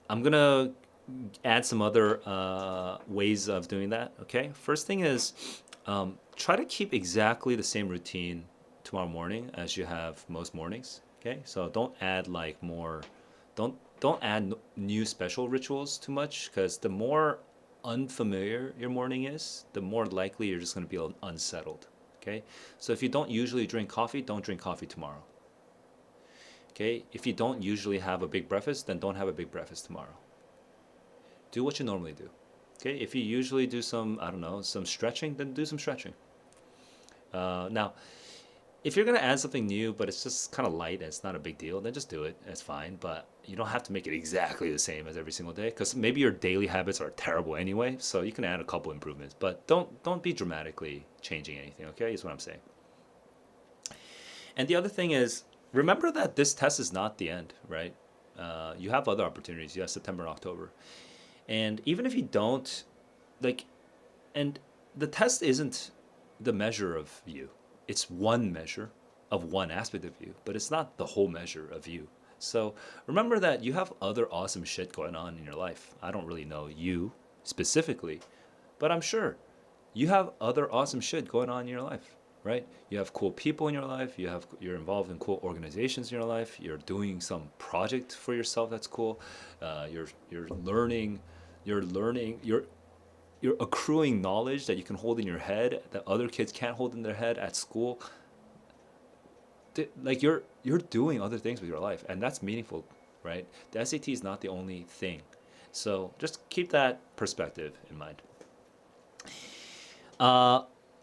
gonna add some other ways of doing that. Okay, first thing is try to keep exactly the same routine tomorrow morning as you have most mornings. Okay, so don't add like more, don't add new special rituals too much, because the more unfamiliar your morning is, the more likely you're just going to be unsettled. Okay, so if you don't usually drink coffee, don't drink coffee tomorrow. Okay, if you don't usually have a big breakfast, then don't have a big breakfast tomorrow. Do what you normally do. Okay, if you usually do some, I don't know, some stretching, then do some stretching. Now, if you're gonna add something new, but it's just kind of light and it's not a big deal, then just do it. It's fine, but you don't have to make it exactly the same as every single day, because maybe your daily habits are terrible anyway. So you can add a couple improvements, but don't be dramatically changing anything. Okay, is what I'm saying. And the other thing is, remember that this test is not the end, right? You have other opportunities. You have September and October. And even if you don't, and the test isn't the measure of you. It's one measure of one aspect of you, but it's not the whole measure of you. So remember that you have other awesome shit going on in your life. I don't really know you specifically, but I'm sure you have other awesome shit going on in your life, right? You have cool people in your life. You're involved in cool organizations in your life. You're doing some project for yourself that's cool. You're learning. You're accruing knowledge that you can hold in your head that other kids can't hold in their head at school. Like you're doing other things with your life, and that's meaningful, right? The SAT is not the only thing. So just keep that perspective in mind.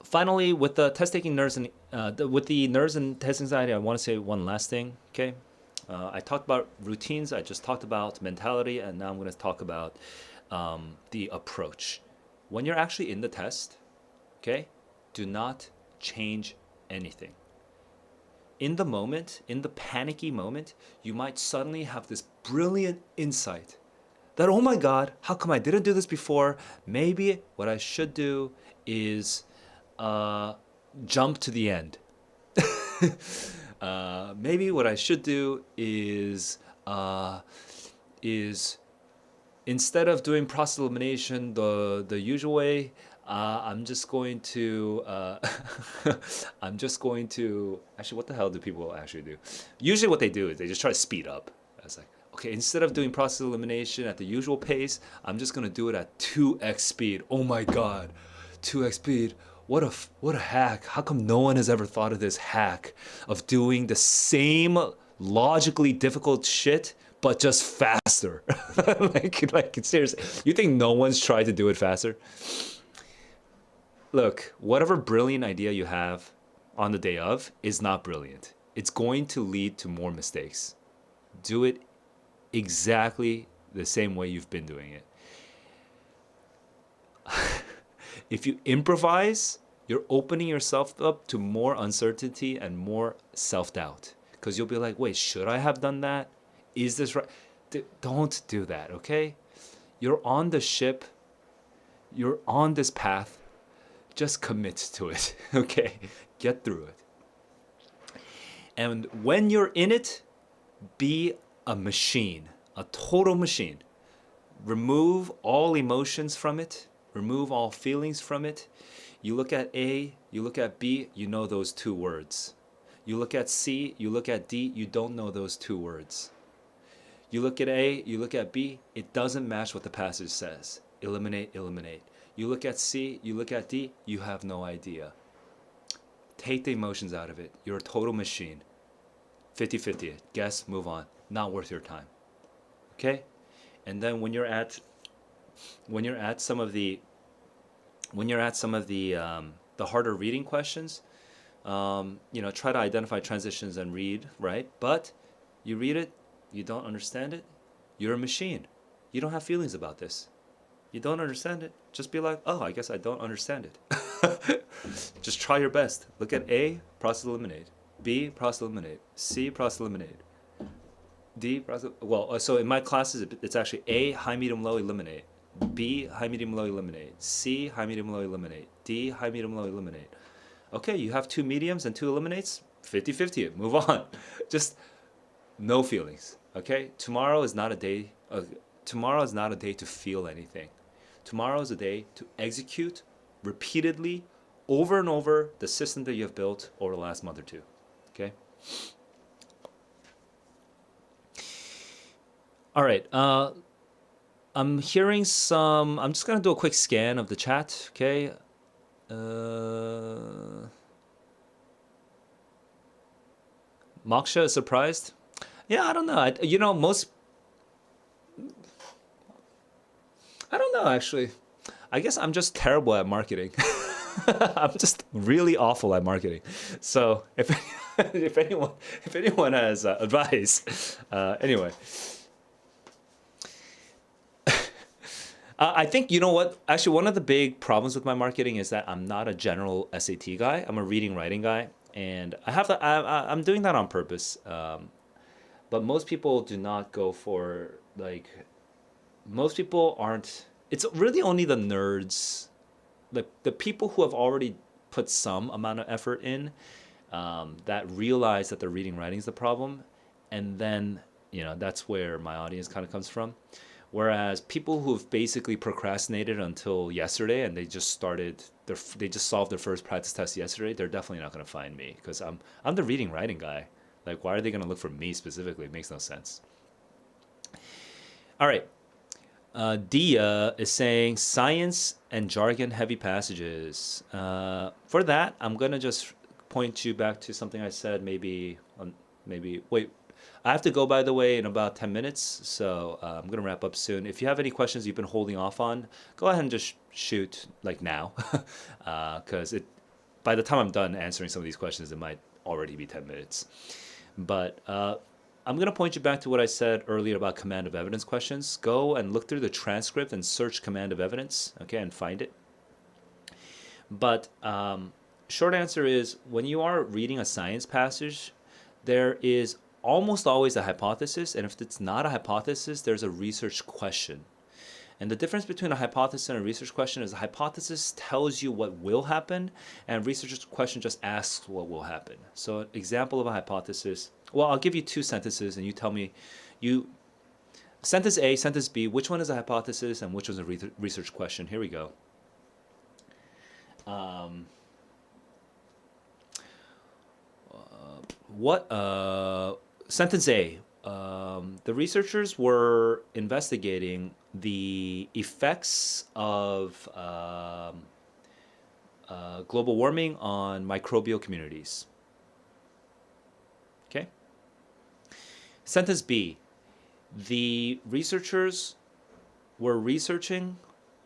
finally, with the test taking nerves and with the nerves and test anxiety, I want to say one last thing. Okay, I talked about routines. I just talked about mentality, and now I'm going to talk about the approach. When you're actually in the test, okay, do not change anything. In the moment, in the panicky moment, you might suddenly have this brilliant insight that, oh my God, how come I didn't do this before? Maybe what I should do is jump to the end. Maybe what I should do is instead of doing process elimination the usual way, I'm just going to I'm just going to actually, what the hell do people actually do? Usually what they do is they just try to speed up. It's like, okay, instead of doing process elimination at the usual pace, I'm just gonna do it at 2x speed. Oh my God, 2x speed. What a hack. How come no one has ever thought of this hack of doing the same logically difficult shit but just faster? like seriously, you think no one's tried to do it faster? Look, whatever brilliant idea you have on the day of is not brilliant. It's going to lead to more mistakes. Do it exactly the same way you've been doing it. If you improvise, you're opening yourself up to more uncertainty and more self-doubt. Because you'll be like, wait, should I have done that? Is this right? Don't do that, okay? You're on the ship. You're on this path. Just commit to it, okay? Get through it. And when you're in it, be a machine, a total machine. Remove all emotions from it. Remove all feelings from it. You look at A, you look at B, you know those two words. You look at C, you look at D, you don't know those two words. You look at A, you look at B, it doesn't match what the passage says. Eliminate, eliminate. You look at C, you look at D, you have no idea. Take the emotions out of it. You're a total machine. 50-50. Guess, move on. Not worth your time. Okay? And then when you're at some of the harder reading questions, try to identify transitions and read, right? But you read it, you don't understand it, you're a machine. You don't have feelings about this. You don't understand it, just be like, oh, I guess I don't understand it. Just try your best. Look at A, process eliminate. B, process eliminate. C, process eliminate. D, process, well, so in my classes, it's actually A, high, medium, low, eliminate. B, high, medium, low, eliminate. C, high, medium, low, eliminate. D, high, medium, low, eliminate. Okay, you have 2 mediums and 2 eliminates, 50-50 it, move on. Just no feelings, okay? Tomorrow is not a day to feel anything. Tomorrow is a day to execute repeatedly, over and over, the system that you have built over the last month or two, okay? All right, I'm hearing some, I'm just gonna do a quick scan of the chat, okay? Moksha is surprised? Yeah, I don't know. I don't know actually. I guess I'm just terrible at marketing. I'm just really awful at marketing. So if anyone has advice, anyway. I think, you know what? Actually, one of the big problems with my marketing is that I'm not a general SAT guy. I'm a reading, writing guy, and I'm doing that on purpose. But most people do not go for, like, most people aren't. It's really only the nerds, the people who have already put some amount of effort in, that realize that the reading, writing is the problem, and then that's where my audience kind of comes from. Whereas people who've basically procrastinated until yesterday and they just solved their first practice test yesterday, they're definitely not going to find me because I'm the reading writing guy. Like, why are they going to look for me specifically? It makes no sense. All right. Dia is saying science and jargon heavy passages. For that, I'm going to just point you back to something I said wait. I have to go, by the way, in about 10 minutes, so I'm going to wrap up soon. If you have any questions you've been holding off on, go ahead and just shoot, like, now, because by the time I'm done answering some of these questions, it might already be 10 minutes. But I'm going to point you back to what I said earlier about command of evidence questions. Go and look through the transcript and search command of evidence, okay, and find it. But short answer is, when you are reading a science passage, there is almost always a hypothesis, and if it's not a hypothesis, there's a research question. And the difference between a hypothesis and a research question is a hypothesis tells you what will happen, and a research question just asks what will happen. So an example of a hypothesis, well, I'll give you two sentences, and you tell me, sentence A, sentence B, which one is a hypothesis and which one is a research question. Here we go. Sentence A. The researchers were investigating the effects of global warming on microbial communities. Okay. Sentence B. The researchers were researching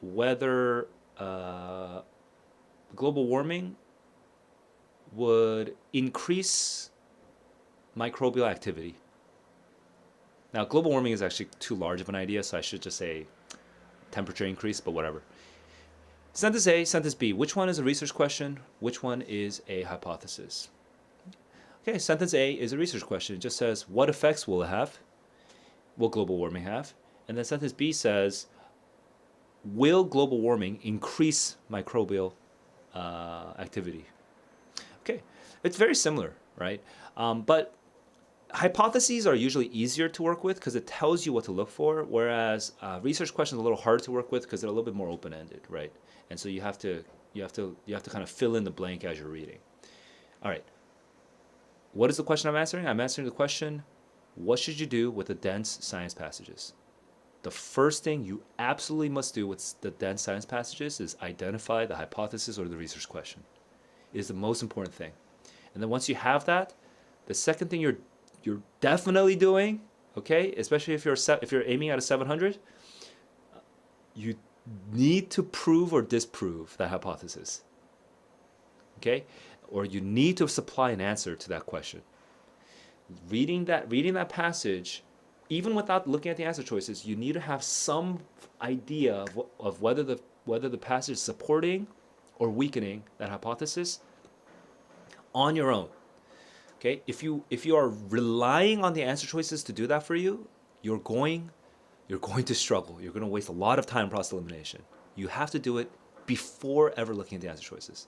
whether global warming would increase microbial activity. Now, global warming is actually too large of an idea, so I should just say temperature increase, but whatever. Sentence A, sentence B. Which one is a research question? Which one is a hypothesis? Okay, sentence A is a research question. It just says, what effects will it have? Will global warming have? And then sentence B says, will global warming increase microbial activity? Okay, it's very similar, right? But hypotheses are usually easier to work with because it tells you what to look for, whereas research questions are a little hard to work with because they're a little bit more open-ended, right? And so you have to kind of fill in the blank as you're reading. All right. What is the question I'm answering? I'm answering the question, what should you do with the dense science passages? The first thing you absolutely must do with the dense science passages is identify the hypothesis or the research question. It is the most important thing. And then once you have that, the second thing you're definitely doing, okay, especially if you're aiming at a 700, you need to prove or disprove that hypothesis, okay, or you need to supply an answer to that question. Reading that passage, even without looking at the answer choices, you need to have some idea of whether the passage is supporting or weakening that hypothesis on your own. Okay, if you are relying on the answer choices to do that for you, you're going to struggle. You're going to waste a lot of time in process elimination. You have to do it before ever looking at the answer choices.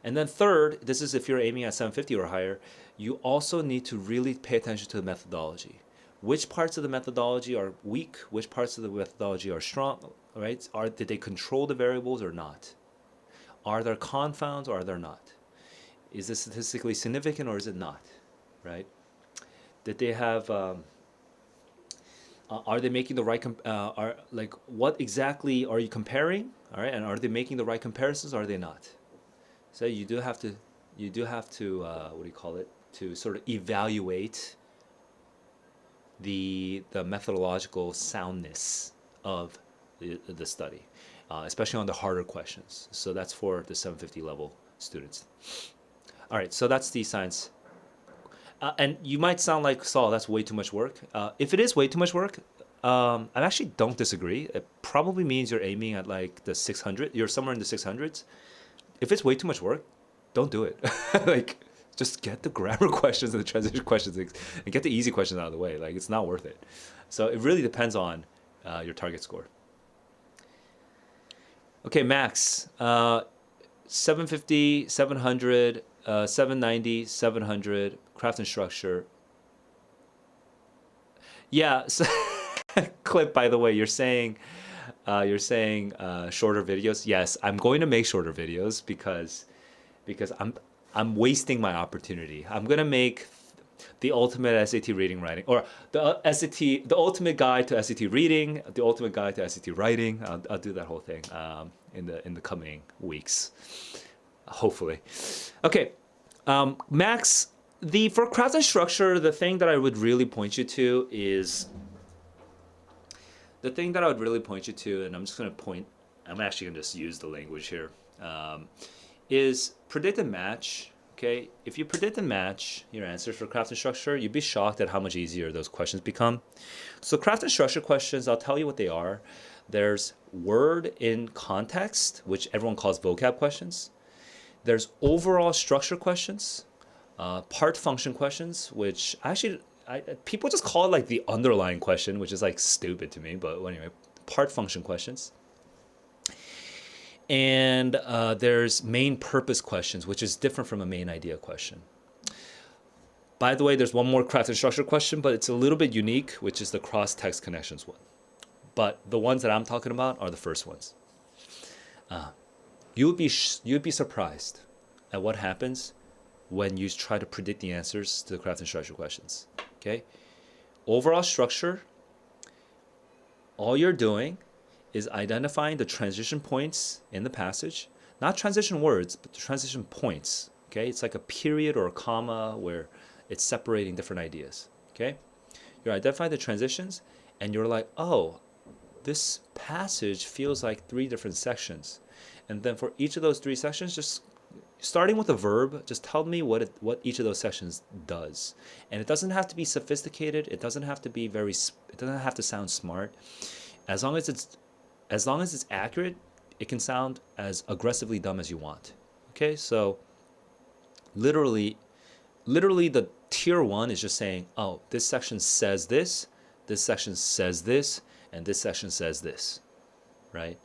And then third, this is if you're aiming at 750 or higher, you also need to really pay attention to the methodology. Which parts of the methodology are weak? Which parts of the methodology are strong? Right? Did they control the variables or not? Are there confounds or are there not? Is this statistically significant or is it not, right? Did they have, are they making the right, what exactly are you comparing, all right? And are they making the right comparisons or are they not? So you do have to, what do you call it? To sort of evaluate the methodological soundness of the study, especially on the harder questions. So that's for the 750 level students. All right, so that's the science. And you might sound like, Saul, that's way too much work. If it is way too much work, I actually don't disagree. It probably means you're aiming at like the 600. You're somewhere in the 600s. If it's way too much work, don't do it. Like, just get the grammar questions and the translation questions and get the easy questions out of the way. Like, it's not worth it. So it really depends on your target score. Okay, max. 750, 700, 790, 700, craft and structure. Yeah, so Clip, by the way, you're saying shorter videos. Yes, I'm going to make shorter videos because I'm wasting my opportunity. I'm gonna make the ultimate SAT reading writing, or the ultimate guide to SAT reading, the ultimate guide to SAT writing. I'll do that whole thing in the coming weeks, hopefully. Okay, Max. For craft and structure, the thing that I would really point you to is and I'm just gonna point. I'm actually gonna just use the language here. is predict and match. Okay, if you predict and match your answers for craft and structure, you'd be shocked at how much easier those questions become. So craft and structure questions, I'll tell you what they are. There's word in context, which everyone calls vocab questions. There's overall structure questions, part function questions, which actually people just call it like the underlying question, which is like stupid to me, but anyway, part function questions. And there's main purpose questions, which is different from a main idea question. By the way, there's one more craft and structure question, but it's a little bit unique, which is the cross-text connections one. But the ones that I'm talking about are the first ones. You'd be surprised at what happens when you try to predict the answers to the craft and structure questions. Okay, overall structure. All you're doing is identifying the transition points in the passage, not transition words, but the transition points. Okay, it's like a period or a comma where it's separating different ideas. Okay, you're identifying the transitions, and you're like, oh, this passage feels like 3 different sections, and then for each of those 3 sections, just starting with a verb, just tell me what each of those sections does. And it doesn't have to be sophisticated. It doesn't have to be it doesn't have to sound smart. As long as it's accurate, it can sound as aggressively dumb as you want. Okay, so literally the tier 1 is just saying, oh, this section says this section says this, and this section says this, right?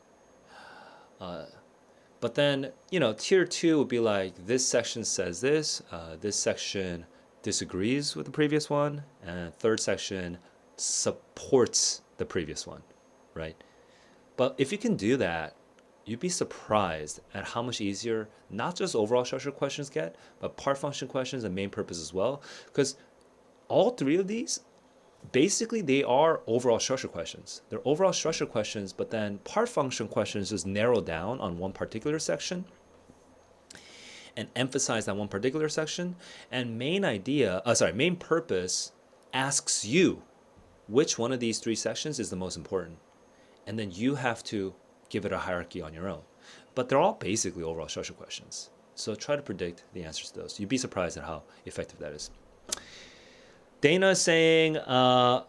But then, tier 2 would be like, this section says this section disagrees with the previous one, and third section supports the previous one, right? But if you can do that, you'd be surprised at how much easier not just overall structure questions get, but part function questions and main purpose as well. Because all 3 of these, basically they are overall structure questions. They're overall structure questions, but then part function questions just narrow down on one particular section and emphasize that one particular section. And main purpose asks you which one of these 3 sections is the most important. And then you have to give it a hierarchy on your own. But they're all basically overall structure questions. So try to predict the answers to those. You'd be surprised at how effective that is. Dana is saying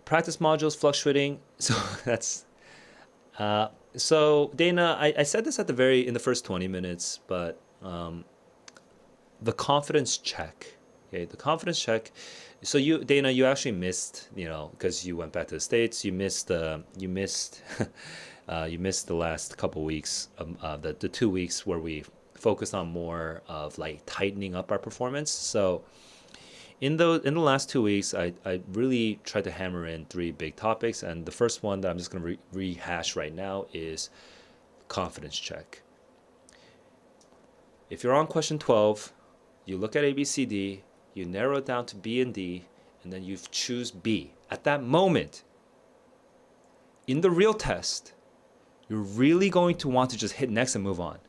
practice modules fluctuating. So that's so Dana, I said this in the first 20 minutes, but the confidence check. Okay, the confidence check. So Dana, you actually missed, because you went back to the States. You missed you missed the last couple weeks, the 2 weeks where we focused on more of like tightening up our performance. So in the last 2 weeks, I really tried to hammer in 3 big topics, and the first one that I'm just going to rehash right now is confidence check. If you're on question 12, you look at A, B, C, D. You narrow it down to B and D, and then you choose B. At that moment, in the real test, you're really going to want to just hit next and move on.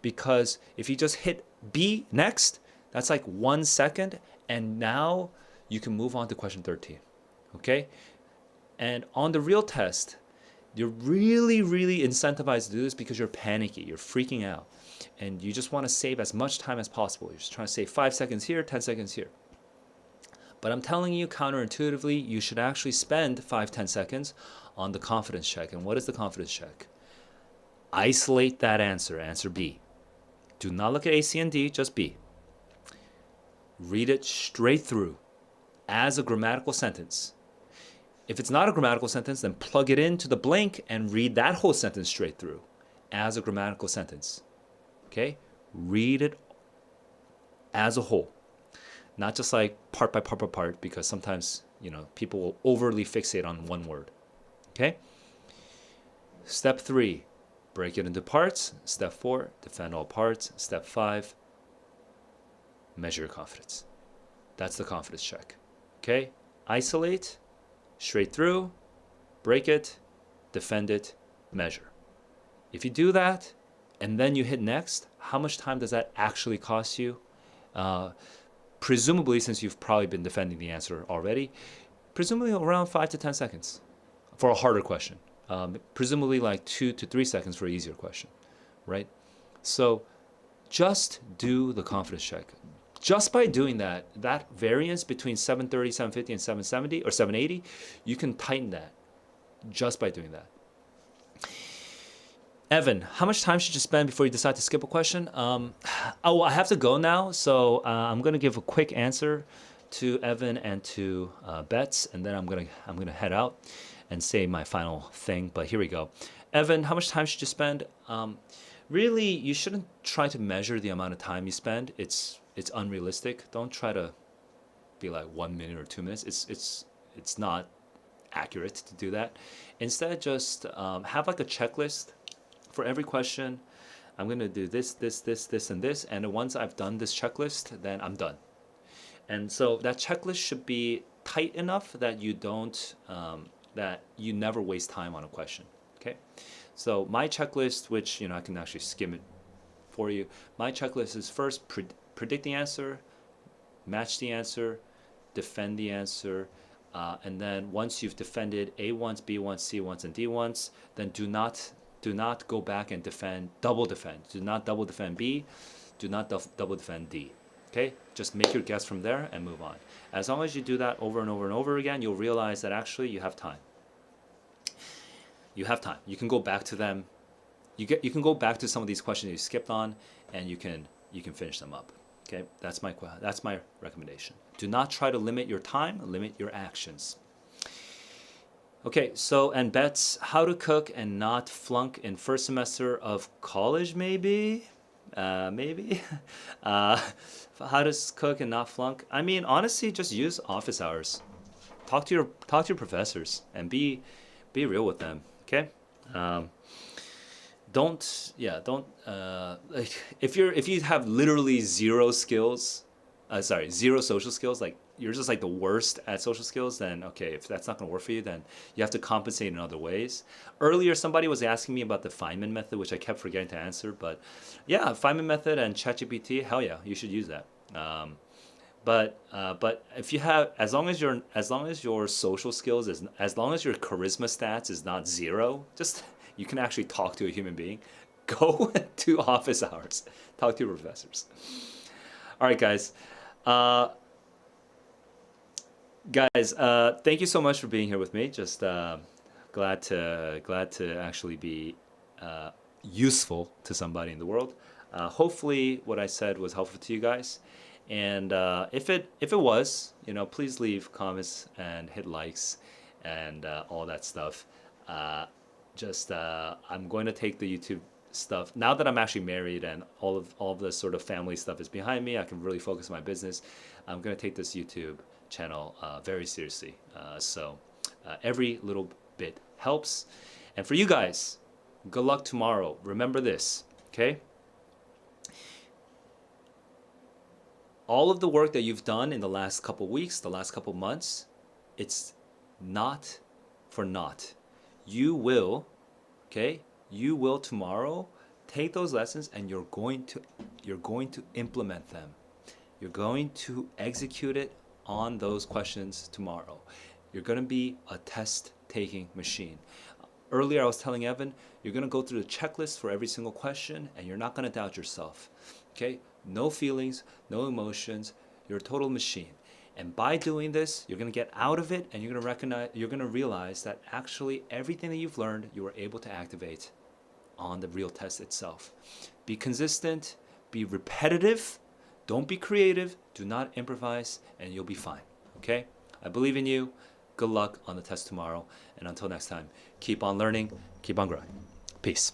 Because if you just hit B next, that's like 1 second, and now you can move on to question 13. Okay? And on the real test, you're really, really incentivized to do this because you're panicky, you're freaking out. And you just want to save as much time as possible. You're just trying to save 5 seconds here, 10 seconds here. But I'm telling you, counterintuitively, you should actually spend 5-10 seconds on the confidence check. And what is the confidence check? Isolate that answer, answer B. Do not look at A, C, and D, just B. Read it straight through as a grammatical sentence. If it's not a grammatical sentence, then plug it into the blank and read that whole sentence straight through as a grammatical sentence. Okay? Read it as a whole. Not just like part by part, because sometimes, people will overly fixate on one word. Okay? Step 3, break it into parts. Step 4, defend all parts. Step 5, measure your confidence. That's the confidence check. Okay? Isolate, straight through, break it, defend it, measure. If you do that, and then you hit next, how much time does that actually cost you? Presumably, since you've probably been defending the answer already, presumably around 5 to 10 seconds for a harder question. Presumably like 2 to 3 seconds for an easier question, right? So just do the confidence check. Just by doing that, that variance between 730, 750, and 770 or 780, you can tighten that just by doing that. Evan, how much time should you spend before you decide to skip a question? Oh, I have to go now, so I'm gonna give a quick answer to Evan and to Bets, and then I'm gonna head out and say my final thing. But here we go. Evan, how much time should you spend? Really, you shouldn't try to measure the amount of time you spend. It's unrealistic. Don't try to be like 1 minute or 2 minutes. It's not accurate to do that. Instead, just have like a checklist for every question. I'm gonna do this, and this, and once I've done this checklist, then I'm done. And so that checklist should be tight enough that you don't, that you never waste time on a question. Okay, so my checklist, which I can actually skim it for you. My checklist is first predict the answer, match the answer, defend the answer, and then once you've defended A once, B once, C once, and D once, then do not go back and double defend. Do not double defend B. Do not double defend D. Okay, just make your guess from there and move on. As long as you do that over and over and over again, you'll realize that actually you have time. You have time. You can go back to them. You can go back to some of these questions you skipped on, and you can finish them up. Okay, that's my recommendation. Do not try to limit your time. Limit your actions. Okay, so and Bets, how to cook and not flunk in first semester of college? Maybe. How to cook and not flunk? I mean, honestly, just use office hours. Talk to your professors and be real with them. Okay. Don't like if you have literally zero skills, zero social skills, like you're just like the worst at social skills, then okay, if that's not going to work for you, then you have to compensate in other ways. Earlier, somebody was asking me about the Feynman method, which I kept forgetting to answer, but yeah, Feynman method and ChatGPT, hell yeah, you should use that. But if you have, as long as your social skills as long as your charisma stats is not zero, just you can actually talk to a human being. Go to office hours, talk to your professors. All right, guys. Thank you so much for being here with me. Just glad to actually be useful to somebody in the world. Hopefully, what I said was helpful to you guys. And if it was, please leave comments and hit likes and all that stuff. I'm going to take the YouTube stuff now that I'm actually married and all of the sort of family stuff is behind me. I can really focus on my business. I'm going to take this YouTube channel very seriously. So every little bit helps. And for you guys, good luck tomorrow. Remember this, okay? All of the work that you've done in the last couple weeks, the last couple months, it's not for naught. You will, okay? You will tomorrow take those lessons and you're going to implement them. You're going to execute it on those questions tomorrow. You're going to be a test-taking machine. Earlier I was telling Evan, you're going to go through the checklist for every single question and you're not going to doubt yourself. Okay? No feelings, no emotions. You're a total machine. And by doing this, you're going to get out of it and you're going to realize that actually everything that you've learned, you were able to activate on the real test itself. Be consistent, be repetitive, don't be creative, do not improvise, and you'll be fine. Okay? I believe in you. Good luck on the test tomorrow. And until next time, keep on learning, keep on growing. Peace.